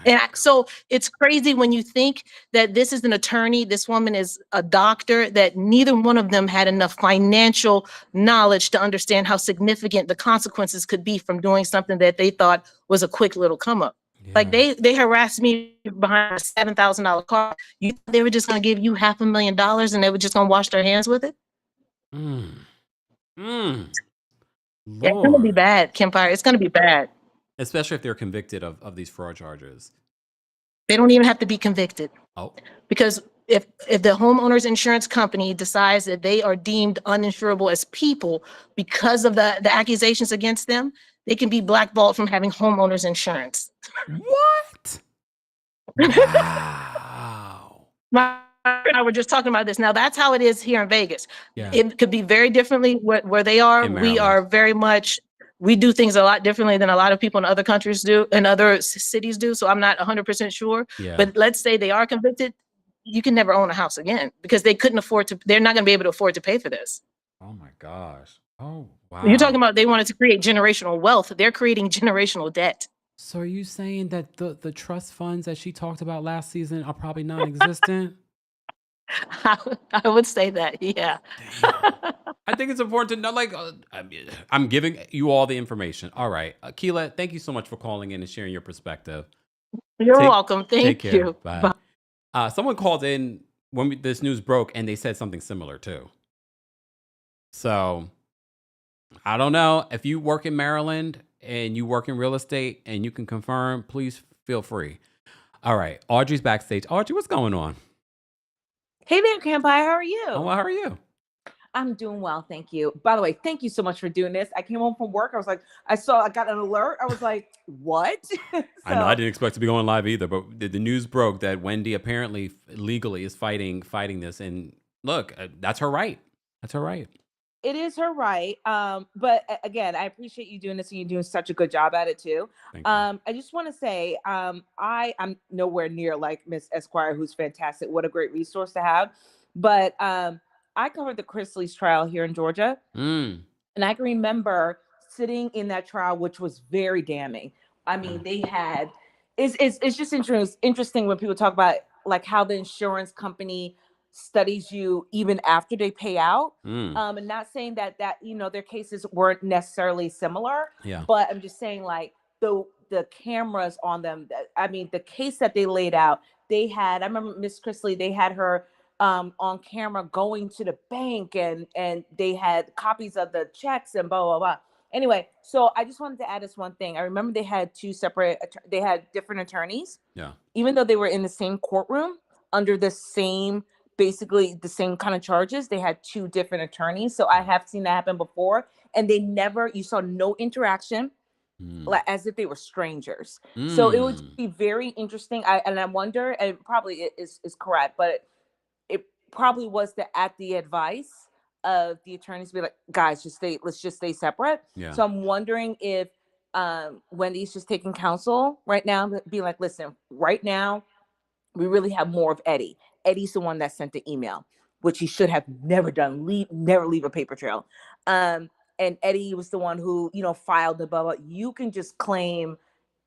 M: And so it's crazy when you think that this is an attorney, this woman is a doctor, that neither one of them had enough financial knowledge to understand how significant the consequences could be from doing something that they thought was a quick little come up. Yeah. Like they harassed me behind a $7,000 car. You thought they were just going to give you $500,000 and they were just going to wash their hands with it? Yeah, it's going to be bad, Kempire. It's going to be bad.
B: Especially if they're convicted of these fraud charges.
M: They don't even have to be convicted.
B: Oh.
M: Because if the homeowners insurance company decides that they are deemed uninsurable as people because of the accusations against them, they can be blackballed from having homeowners insurance.
B: What? Wow.
M: My and I were just talking about this. Now that's how it is here in Vegas.
B: Yeah.
M: It could be very differently where they are.
B: In
M: We
B: Maryland.
M: are very much, we do things a lot differently than a lot of people in other countries do and other cities do. So I'm not 100% sure.
B: Yeah.
M: But let's say they are convicted, you can never own a house again because they couldn't afford to, they're not going to be able to afford to pay for this.
B: Oh my gosh. Oh, wow.
M: You're talking about they wanted to create generational wealth. They're creating generational debt.
B: So are you saying that the trust funds that she talked about last season are probably non-existent?
M: I would say that, yeah.
B: I think it's important to know, like, I'm giving you all the information. All right. Keila, thank you so much for calling in and sharing your perspective.
M: You're welcome.
B: Take
M: Thank
B: care.
M: you.
B: Bye. Someone called in when this news broke and they said something similar too. So I don't know. If you work in Maryland and you work in real estate and you can confirm, please feel free. All right. Audrey's backstage. Audrey, what's going on?
N: Hey there, Kempire. How are you?
B: Oh, well, how are you?
N: I'm doing well, thank you. By the way, thank you so much for doing this. I came home from work. I was like, I got an alert. I was like, what?
B: I know I didn't expect to be going live either, but the news broke that Wendy apparently legally is fighting this. And look, that's her right. That's her right.
N: It is her right. But again, I appreciate you doing this and you're doing such a good job at it too. I just want to say, I'm nowhere near like Miss Esquire, who's fantastic. What a great resource to have. But I covered the Chrisley's trial here in Georgia. And I can remember sitting in that trial, which was very damning. I mean, they had, it's just interesting when people talk about like how the insurance company studies you even after they pay out. And not saying that their cases weren't necessarily similar.
B: Yeah.
N: But I'm just saying like the cameras on them. I mean, the case that they laid out, I remember Miss Chrisley, they had her on camera going to the bank and they had copies of the checks and blah, blah, blah. Anyway, so I just wanted to add this one thing. I remember they had they had different attorneys.
B: Yeah.
N: Even though they were in the same courtroom under basically the same kind of charges, they had two different attorneys. So I have seen that happen before and you saw no interaction. Like as if they were strangers. So it would be very interesting. I wonder, and probably it is correct, but it probably was at the advice of the attorneys to be like, guys, let's just stay separate.
B: Yeah.
N: So I'm wondering if Wendy's just taking counsel right now, be like, listen, right now, we really have more of Eddie. Eddie's the one that sent the email, which he should have never done. Never leave a paper trail. And Eddie was the one who, filed the blah, blah. You can just claim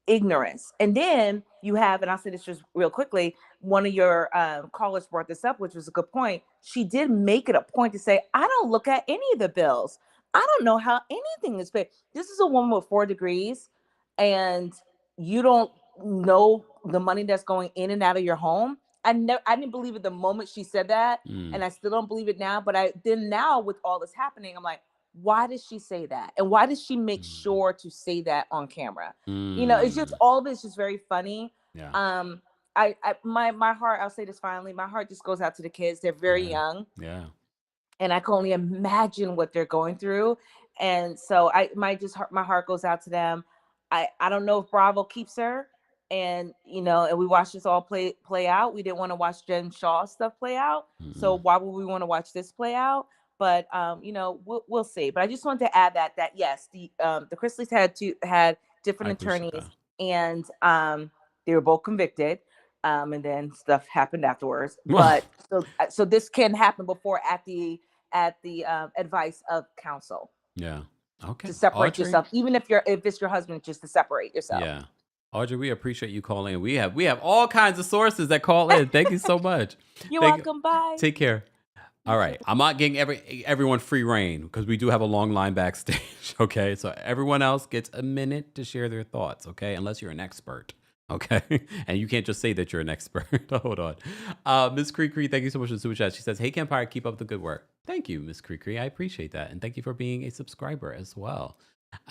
N: ignorance. And then you have, and I'll say this just real quickly, one of your callers brought this up, which was a good point. She did make it a point to say, I don't look at any of the bills. I don't know how anything is paid. This is a woman with 4 degrees and you don't know the money that's going in and out of your home. I didn't believe it the moment she said that. And I still don't believe it now, but now with all this happening, I'm like, why does she say that? And why does she make sure to say that on camera? It's just, all of it's just very funny.
B: Yeah.
N: My heart, I'll say this finally, my heart just goes out to the kids. They're very young.
B: Yeah.
N: And I can only imagine what they're going through. And so my heart goes out to them. I don't know if Bravo keeps her. And and we watched this all play out. We didn't want to watch Jen Shaw's stuff play out. So why would we want to watch this play out? But we'll see. But I just wanted to add that yes, the Chrisleys had different attorneys, and they were both convicted. And then stuff happened afterwards. But so this can happen before at the advice of counsel.
B: Yeah. Okay.
N: To separate
B: Audrey?
N: yourself, even if it's your husband, just to separate yourself.
B: Yeah. Audrey, we appreciate you calling in. We have all kinds of sources that call in. Thank you so much.
N: You're welcome. Bye.
B: Take care. All right. I'm not getting everyone free reign because we do have a long line backstage. Okay. So everyone else gets a minute to share their thoughts. Okay. Unless you're an expert. Okay. And you can't just say that you're an expert. Hold on. Miss Cree, thank you so much for the super chat. She says, hey, Kempire, keep up the good work. Thank you, Miss Cree. I appreciate that. And thank you for being a subscriber as well.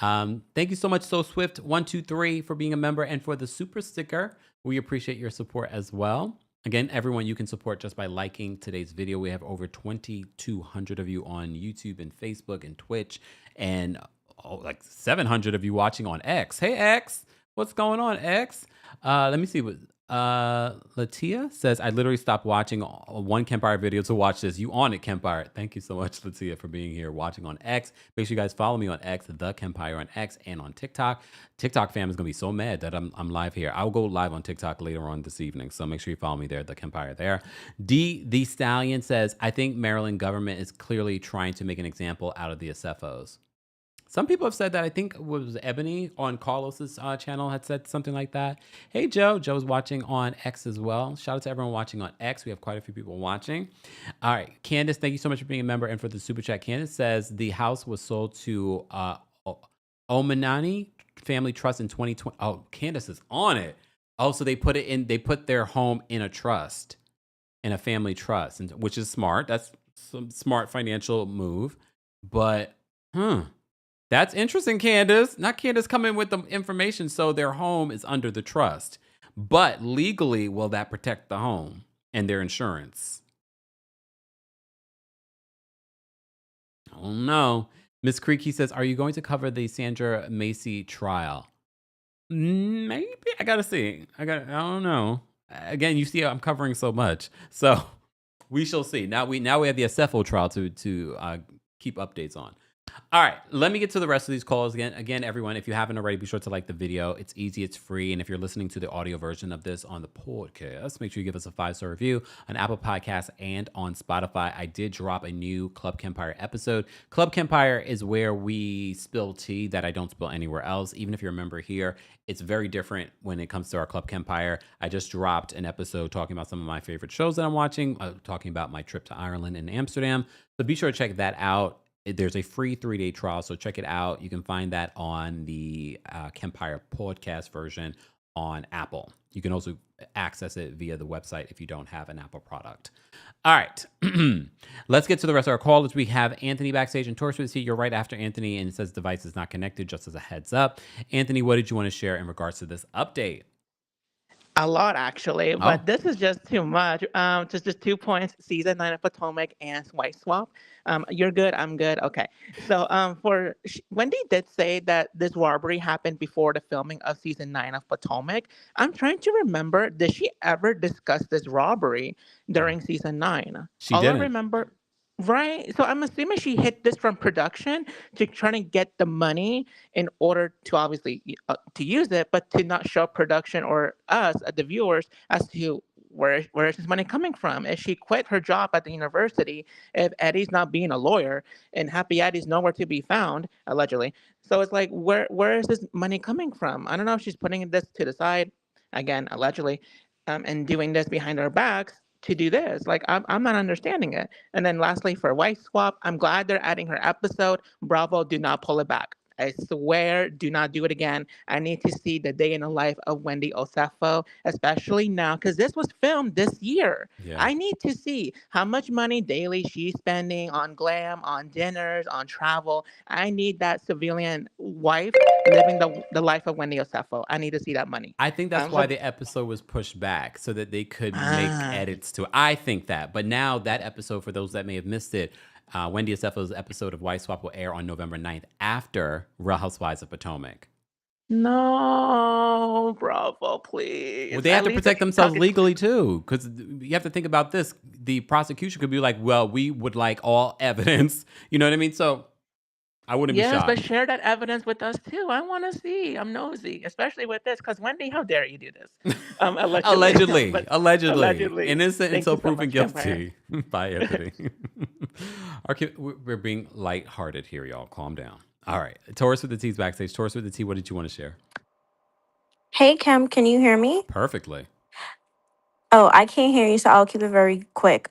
B: Thank you so much, So Swift 123, for being a member and for the super sticker. We appreciate your support as well. Again, everyone, you can support just by liking today's video. We have over 2,200 of you on YouTube and Facebook and Twitch, and like 700 of you watching on X. Hey, X, what's going on, X? Let me see what Latia says. I literally stopped watching one Kempire video to watch this. You on it, Kempire. Thank you so much, Latia, for being here watching on X. Make sure you guys follow me on X, TheKempire on X, and on TikTok. TikTok fam is gonna be so mad that I'm live here. I'll go live on TikTok later on this evening, so make sure you follow me there, TheKempire there. The Stallion says, I think Maryland government is clearly trying to make an example out of the Osefos. Some people have said that. I think it was Ebony on Carlos's channel had said something like that. Hey, Joe. Joe's watching on X as well. Shout out to everyone watching on X. We have quite a few people watching. All right. Candace, thank you so much for being a member and for the super chat. Candace says the house was sold to Omanani Family Trust in 2020. Oh, Candace is on it. Oh, so they put it in. They put their home in a trust, in a family trust, which is smart. That's some smart financial move. But, that's interesting, Candace. Not Candace coming with the information, so their home is under the trust. But legally, will that protect the home and their insurance? I don't know. Miss Creaky says, are you going to cover the Sandra Macy trial? Maybe. I gotta see. I don't know. Again, you see I'm covering so much. So we shall see. Now we have the Osefo trial to keep updates on. All right, let me get to the rest of these calls again, everyone. If you haven't already, be sure to like the video. It's easy, it's free. And if you're listening to the audio version of this on the podcast, make sure you give us a 5-star review on Apple Podcasts and on Spotify. I did drop a new Club Kempire episode. Club Kempire is where we spill tea that I don't spill anywhere else. Even if you're a member here, it's very different when it comes to our Club Kempire. I just dropped an episode talking about some of my favorite shows that I'm watching, talking about my trip to Ireland and Amsterdam. So be sure to check that out. There's a free 3-day trial, so check it out. You can find that on the Kempire podcast version on Apple. You can also access it via the website if you don't have an Apple product. All right, let's get to the rest of our callers. We have Anthony backstage and Torch with you. You're right after Anthony, and it says device is not connected, just as a heads up. Anthony, what did you want to share in regards to this update?
O: A lot, actually, but this is just too much. Just 2 points: season 9 of Potomac and White Swap. You're good. I'm good. Okay. So, Wendy did say that this robbery happened before the filming of season 9 of Potomac. I'm trying to remember. Did she ever discuss this robbery during season 9?
B: She didn't.
O: I remember. Right. So I'm assuming she hit this from production to try to get the money in order to obviously to use it, but to not show production or us, the viewers, as to where is this money coming from? If she quit her job at the university, if Eddie's not being a lawyer, and Happy Eddie's nowhere to be found, allegedly. So it's like, where is this money coming from? I don't know if she's putting this to the side, again, allegedly, and doing this behind our backs to do this. Like, I'm not understanding it. And then lastly, for White Swap, I'm glad they're adding her episode. Bravo, do not pull it back. I swear, do not do it again. I need to see the day in the life of Wendy Osefo, especially now, because this was filmed this year.
B: Yeah.
O: I need to see how much money daily she's spending on glam, on dinners, on travel. I need that civilian wife living the life of Wendy Osefo. I need to see that money.
B: I think that's why the episode was pushed back, so that they could make edits to it. I think that. But now that episode, for those that may have missed it, Wendy Osefo's episode of White Swap will air on November 9th after Real Housewives of Potomac.
O: No, Bravo, please.
B: Well, they have to protect themselves legally too, because you have to think about this. The prosecution could be like, well, we would like all evidence. You know what I mean? So I wouldn't be shocked.
O: But share that evidence with us too. I want to see. I'm nosy, especially with this, because Wendy, how dare you do this?
B: Allegedly.
O: Allegedly.
B: Innocent until proven
O: Kempire.
B: guilty. Bye, Anthony. We're being lighthearted here, y'all. Calm down. All right. Taurus with the T's backstage. Taurus with the T, what did you want to share?
P: Hey, Kim, can you hear me?
B: Perfectly.
P: Oh, I can't hear you, so I'll keep it very quick.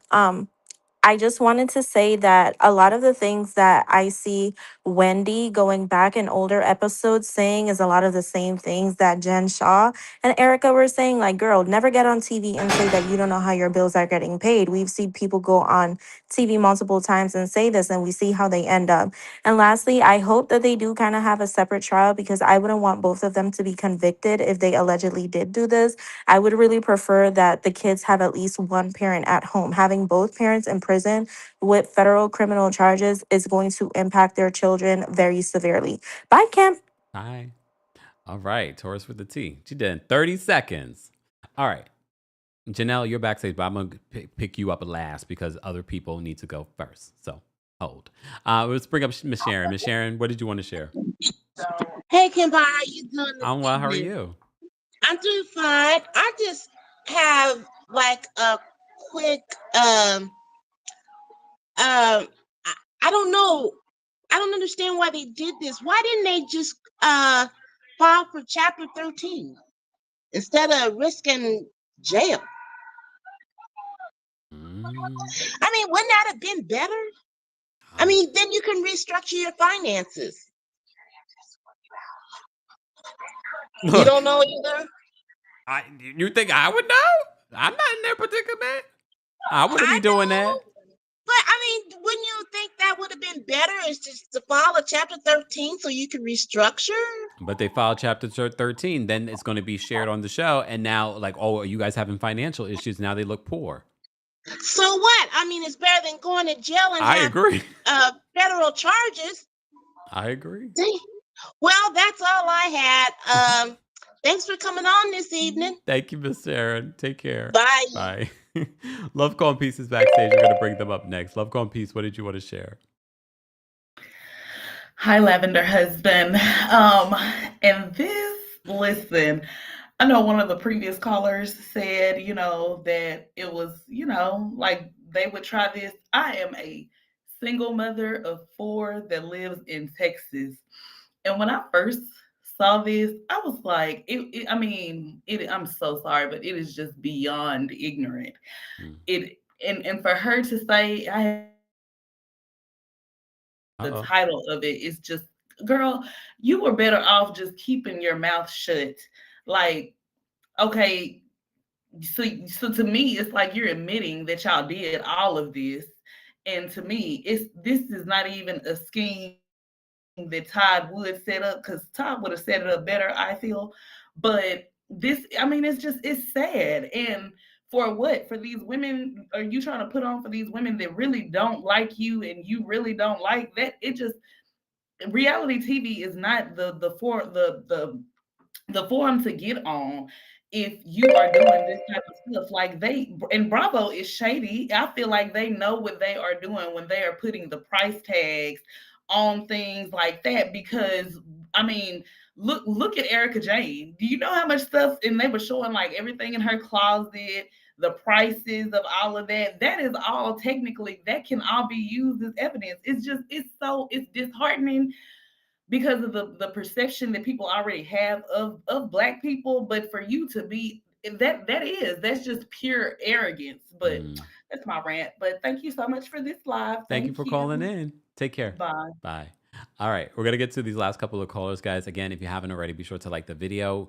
P: I just wanted to say that a lot of the things that I see Wendy going back in older episodes saying is a lot of the same things that Jen Shaw and Erica were saying. Like, girl, never get on TV and say that you don't know how your bills are getting paid. We've seen people go on TV multiple times and say this, and we see how they end up. And lastly, I hope that they do kind of have a separate trial, because I wouldn't want both of them to be convicted if they allegedly did do this. I would really prefer that the kids have at least one parent at home. Having both parents in prison with federal criminal charges is going to impact their children very severely. Bye, Kemp.
B: Bye. All right, Taurus with the T. She did in 30 seconds. All right. Janelle, you're backstage, but I'm going to pick you up last because other people need to go first. So hold. Let's bring up Miss Sharon. Miss Sharon, what did you want to share?
Q: Hey, Kempire, how you doing this
B: I'm well. How are
Q: evening?
B: you?
Q: I'm doing fine. I just have like a quick I don't know. I don't understand why they did this. Why didn't they just file for Chapter 13 instead of risking jail? I mean, wouldn't that have been better? I mean, then you can restructure your finances. You don't know either?
B: You think I would know? I'm not in that predicament. I wouldn't be doing that.
Q: But I mean, wouldn't you think that would have been better, is just to file a Chapter 13 so you can restructure?
B: But they filed Chapter 13, then it's going to be shared on the show. And now, like, oh, are you guys having financial issues? Now they look poor.
Q: So what? I mean, it's better than going to jail and
B: I agree.
Q: Federal charges.
B: I agree.
Q: Well, that's all I had. Thanks for coming on this evening.
B: Thank you, Miss Sharon. Take care.
Q: Bye.
B: Bye. Love Call and Peace is backstage. We're going to bring them up next. Love Call and Peace, what did you want to share?
R: Hi, Lavender Husband. And this, listen, I know one of the previous callers said, that it was, like they would try this. I am a single mother of 4 that lives in Texas. And when I first saw this, I was like, I'm so sorry, but it is just beyond ignorant. And for her to say, the title of it is just, girl, you were better off just keeping your mouth shut. Like, okay, so to me, it's like you're admitting that y'all did all of this. And to me, this is not even a scheme that Todd would set up, because Todd would have set it up better, I feel. But this, it's sad. And for what? For these women, are you trying to put on for these women that really don't like you and you really don't like that? It just, reality TV is not the forum to get on if you are doing this type of stuff. Like, and Bravo is shady. I feel like they know what they are doing when they are putting the price tags on things like that, because look at Erica Jane. Do you know how much stuff? And they were showing like everything in her closet, the prices of all of that. That is all technically, that can all be used as evidence. It's disheartening because of the perception that people already have of Black people. But for you to be that's just pure arrogance. But that's my rant. But thank you so much for this live.
B: Thank you for calling in. Take care.
R: Bye.
B: Bye. All right, we're gonna get to these last couple of callers, guys. Again, if you haven't already, be sure to like the video.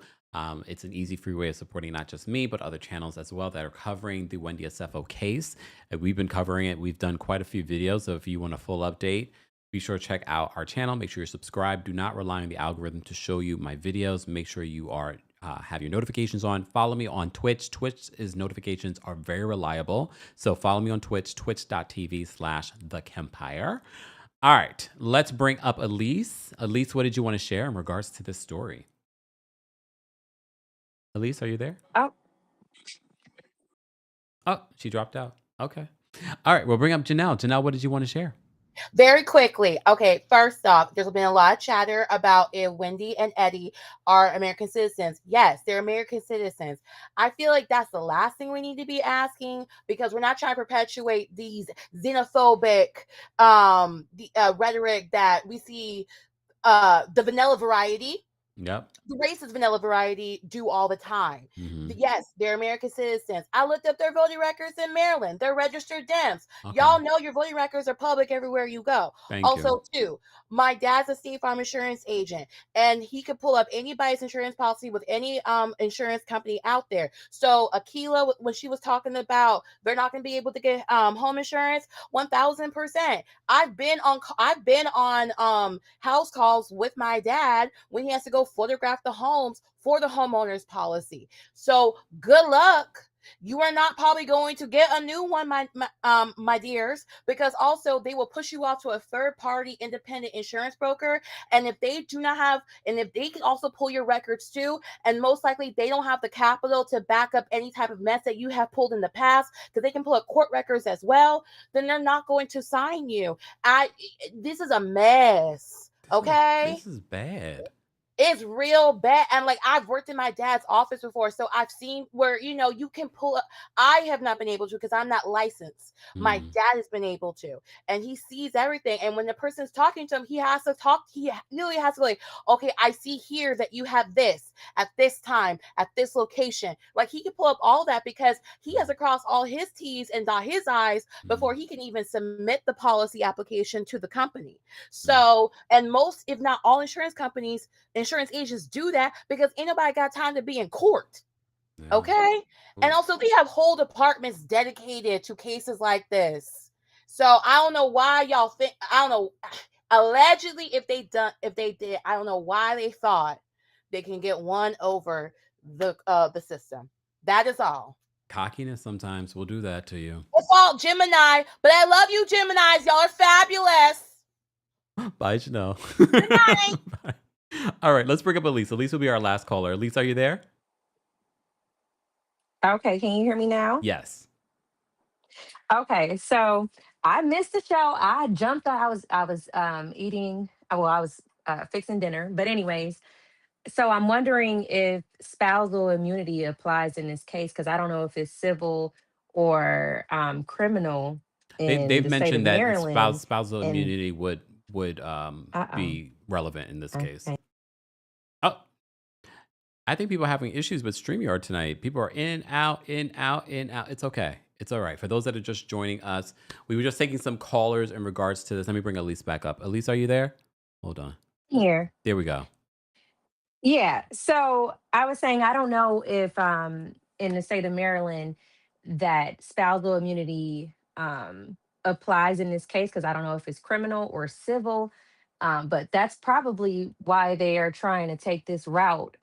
B: It's an easy, free way of supporting not just me, but other channels as well that are covering the Wendy Osefo case. We've been covering it. We've done quite a few videos. So if you want a full update, be sure to check out our channel. Make sure you're subscribed. Do not rely on the algorithm to show you my videos. Make sure you are have your notifications on. Follow me on Twitch. Twitch's notifications are very reliable. So follow me on Twitch, twitch.tv/TheKempire. All right, let's bring up Elise. Elise, what did you want to share in regards to this story? Elise, are you there? Oh, she dropped out. Okay. All right, we'll bring up Janelle. Janelle, what did you want to share?
I: Very quickly. Okay, first off, there's been a lot of chatter about if Wendy and Eddie are American citizens. Yes, they're American citizens. I feel like that's the last thing we need to be asking, because we're not trying to perpetuate these xenophobic rhetoric that we see, the vanilla variety
B: Yep.
I: The racist vanilla variety do all the time. Yes, they're American citizens. I looked up their voting records in Maryland. They're registered Dems.
B: Okay.
I: Y'all know your voting records are public everywhere you go.
B: Thank
I: Also,
B: you.
I: too, my dad's a State Farm insurance agent, and he could pull up anybody's insurance policy with any insurance company out there. So Akila, when she was talking about they're not going to be able to get home insurance, 1000%. I've been on house calls with my dad when he has to go photograph the homes for the homeowner's policy. So good luck. You are not probably going to get a new one, my dears, because also they will push you off to a third party independent insurance broker. And if they do not have, and if they can also pull your records too, and most likely they don't have the capital to back up any type of mess that you have pulled in the past, because they can pull up court records as well, then they're not going to sign you. This is a mess. Okay.
B: This is bad.
I: It's real bad. And like, I've worked in my dad's office before, so I've seen where, you can pull up. I have not been able to because I'm not licensed. My dad has been able to, and he sees everything. And when the person's talking to him, he has to talk. He literally has to be like, okay, I see here that you have this at this time at this location. Like, he can pull up all that because he has to cross all his T's and dot his I's before he can even submit the policy application to the company. So, and most, if not all, insurance agents do that because ain't nobody got time to be in court. Okay. And also, they have whole departments dedicated to cases like this. So I don't know why y'all think, I don't know, allegedly, if they did, I don't know why they thought they can get one over the system. That is all.
B: Cockiness sometimes will do that to you.
I: It's all Gemini, but I love you, Geminis. Y'all are fabulous.
B: Bye, Chanel.
I: Good night.
B: Bye. All right, let's bring up Elise. Elise will be our last caller. Elise, are you there?
S: Okay, can you hear me now?
B: Yes.
S: Okay, so I missed the show. I jumped out. I was eating. Well, I was fixing dinner. But anyways, so I'm wondering if spousal immunity applies in this case because I don't know if it's civil or criminal in
B: They've
S: the state of
B: mentioned that
S: Maryland.
B: spousal
S: And
B: immunity would be relevant in this case. Oh, I think people are having issues with StreamYard tonight. People are in, out, in, out, in, out. It's okay. It's all right. For those that are just joining us, we were just taking some callers in regards to this. Let me bring Elise back up. Elise, are you there? Hold on.
S: here.
B: There we go.
S: Yeah. So I was saying I don't know if in the state of Maryland that spousal immunity applies in this case because I don't know if it's criminal or civil. But that's probably why they are trying to take this route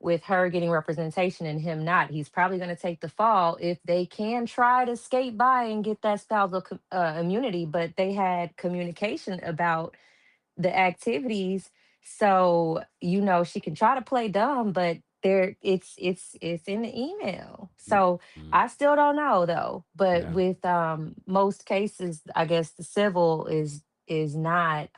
S: with her getting representation and him not. He's probably going to take the fall if they can try to skate by and get that spousal immunity. But they had communication about the activities, so she can try to play dumb, but it's in the email. So I still don't know though. But
B: Yeah.
S: with most cases, I guess the civil is not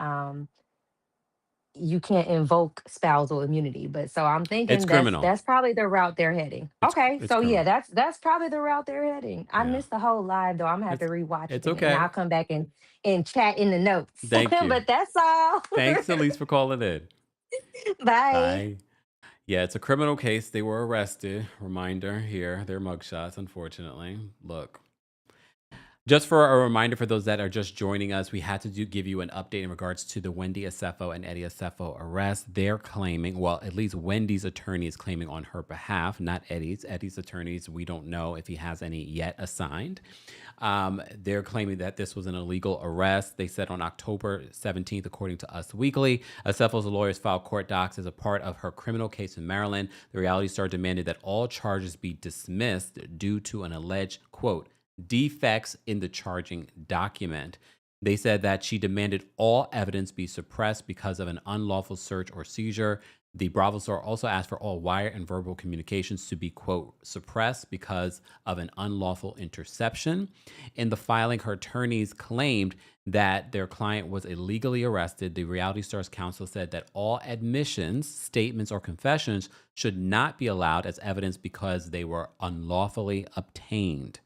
S: you can't invoke spousal immunity. But so I'm
B: It's
S: thinking
B: criminal.
S: that's probably the route they're heading. Okay,
B: It's
S: so yeah,
B: criminal.
S: that's probably the route they're heading. I
B: Yeah.
S: missed the whole live though. I'm gonna have to
B: It's
S: rewatch
B: it's
S: it and I'll
B: okay.
S: come back and chat in the notes.
B: Thank you.
S: But that's all.
B: Thanks, Elise, for calling in.
S: Bye.
B: Bye. Yeah, it's a criminal case. They were arrested. Reminder here, their mugshots, unfortunately. Look. Just for a reminder for those that are just joining us, we had to give you an update in regards to the Wendy Osefo and Eddie Osefo arrest. They're claiming, well, at least Wendy's attorney is claiming on her behalf, not Eddie's. Eddie's attorneys, we don't know if he has any yet assigned. They're claiming that this was an illegal arrest. They said on October 17th, according to Us Weekly, Osefo's lawyers filed court docs as a part of her criminal case in Maryland. The Reality Star demanded that all charges be dismissed due to an alleged, quote, defects in the charging document. They said that she demanded all evidence be suppressed because of an unlawful search or seizure. The Bravo Star also asked for all wire and verbal communications to be, quote, suppressed because of an unlawful interception. In the filing, her attorneys claimed that their client was illegally arrested. The Reality Stars counsel said that all admissions, statements, or confessions should not be allowed as evidence because they were unlawfully obtained.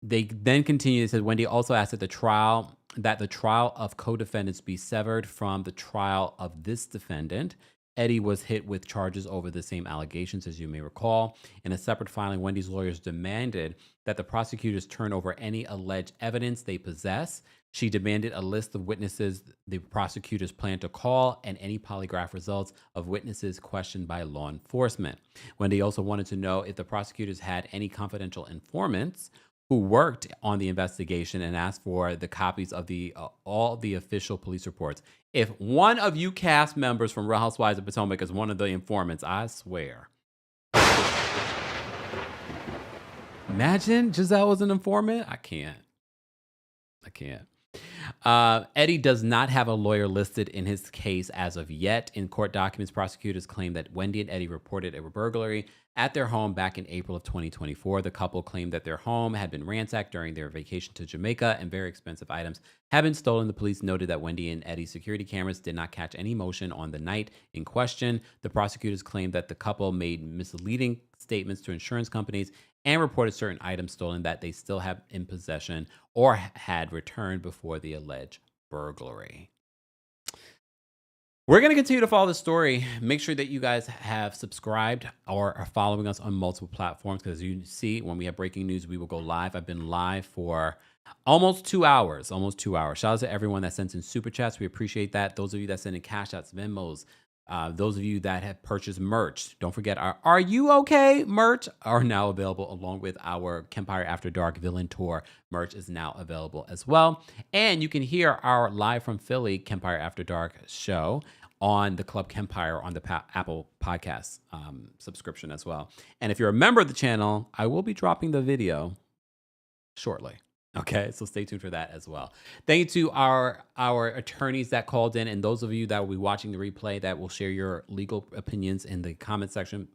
B: They then continued and said Wendy also asked at the trial that the trial of co-defendants be severed from the trial of this defendant. Eddie was hit with charges over the same allegations, as you may recall. In a separate filing, Wendy's lawyers demanded that the prosecutors turn over any alleged evidence they possess. She demanded a list of witnesses the prosecutors plan to call and any polygraph results of witnesses questioned by law enforcement. Wendy also wanted to know if the prosecutors had any confidential informants who worked on the investigation and asked for the copies of all the official police reports. If one of you cast members from Real Housewives of Potomac is one of the informants, I swear. Imagine Giselle was an informant. I can't. Eddie does not have a lawyer listed in his case as of yet. In court documents, prosecutors claim that Wendy and Eddie reported a burglary at their home back in April of 2024. The couple claimed that their home had been ransacked during their vacation to Jamaica and very expensive items had been stolen. The police noted that Wendy and Eddie's security cameras did not catch any motion on the night in question. The prosecutors claimed that the couple made misleading statements to insurance companies and reported certain items stolen that they still have in possession or had returned before the alleged burglary. We're going to continue to follow the story. Make sure that you guys have subscribed or are following us on multiple platforms, because as you see, when we have breaking news, we will go live. I've been live for almost 2 hours. Shout out to everyone that sends in super chats. We appreciate that. Those of you that send in cash outs, Venmos, those of you that have purchased merch, don't forget our Are You Okay merch are now available, along with our Kempire After Dark Villain Tour merch is now available as well. And you can hear our live from Philly Kempire After Dark show on the Club Kempire on the Apple Podcast subscription as well. And if you're a member of the channel, I will be dropping the video shortly. Okay, so stay tuned for that as well. Thank you to our attorneys that called in, and those of you that will be watching the replay that will share your legal opinions in the comment section.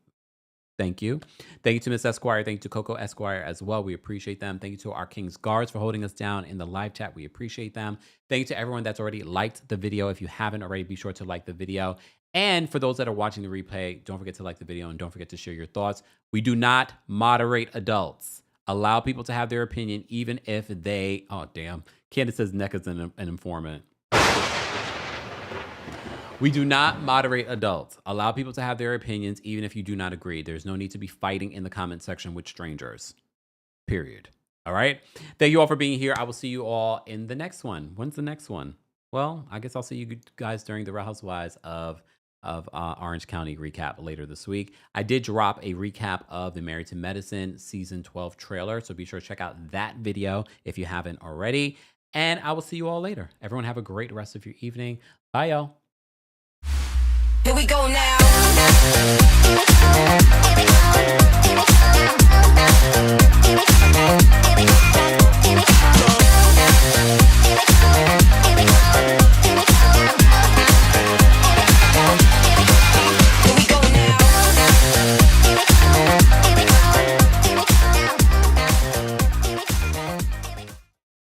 B: Thank you. Thank you to Miss Esquire. Thank you to Koko Esquire as well. We appreciate them. Thank you to our King's Guards for holding us down in the live chat. We appreciate them. Thank you to everyone that's already liked the video. If you haven't already, be sure to like the video. And for those that are watching the replay, don't forget to like the video and don't forget to share your thoughts. We do not moderate adults. Allow people to have their opinion, even if they, oh, damn. Candace says Neck is an informant. We do not moderate adults. Allow people to have their opinions, even if you do not agree. There's no need to be fighting in the comment section with strangers. Period. All right? Thank you all for being here. I will see you all in the next one. When's the next one? Well, I guess I'll see you guys during the Real Housewives of Orange County recap later this week. I did drop a recap of the Married to Medicine season 12 trailer, so be sure to check out that video if you haven't already. And I will see you all later. Everyone have a great rest of your evening. Bye, y'all.
A: Here we go now.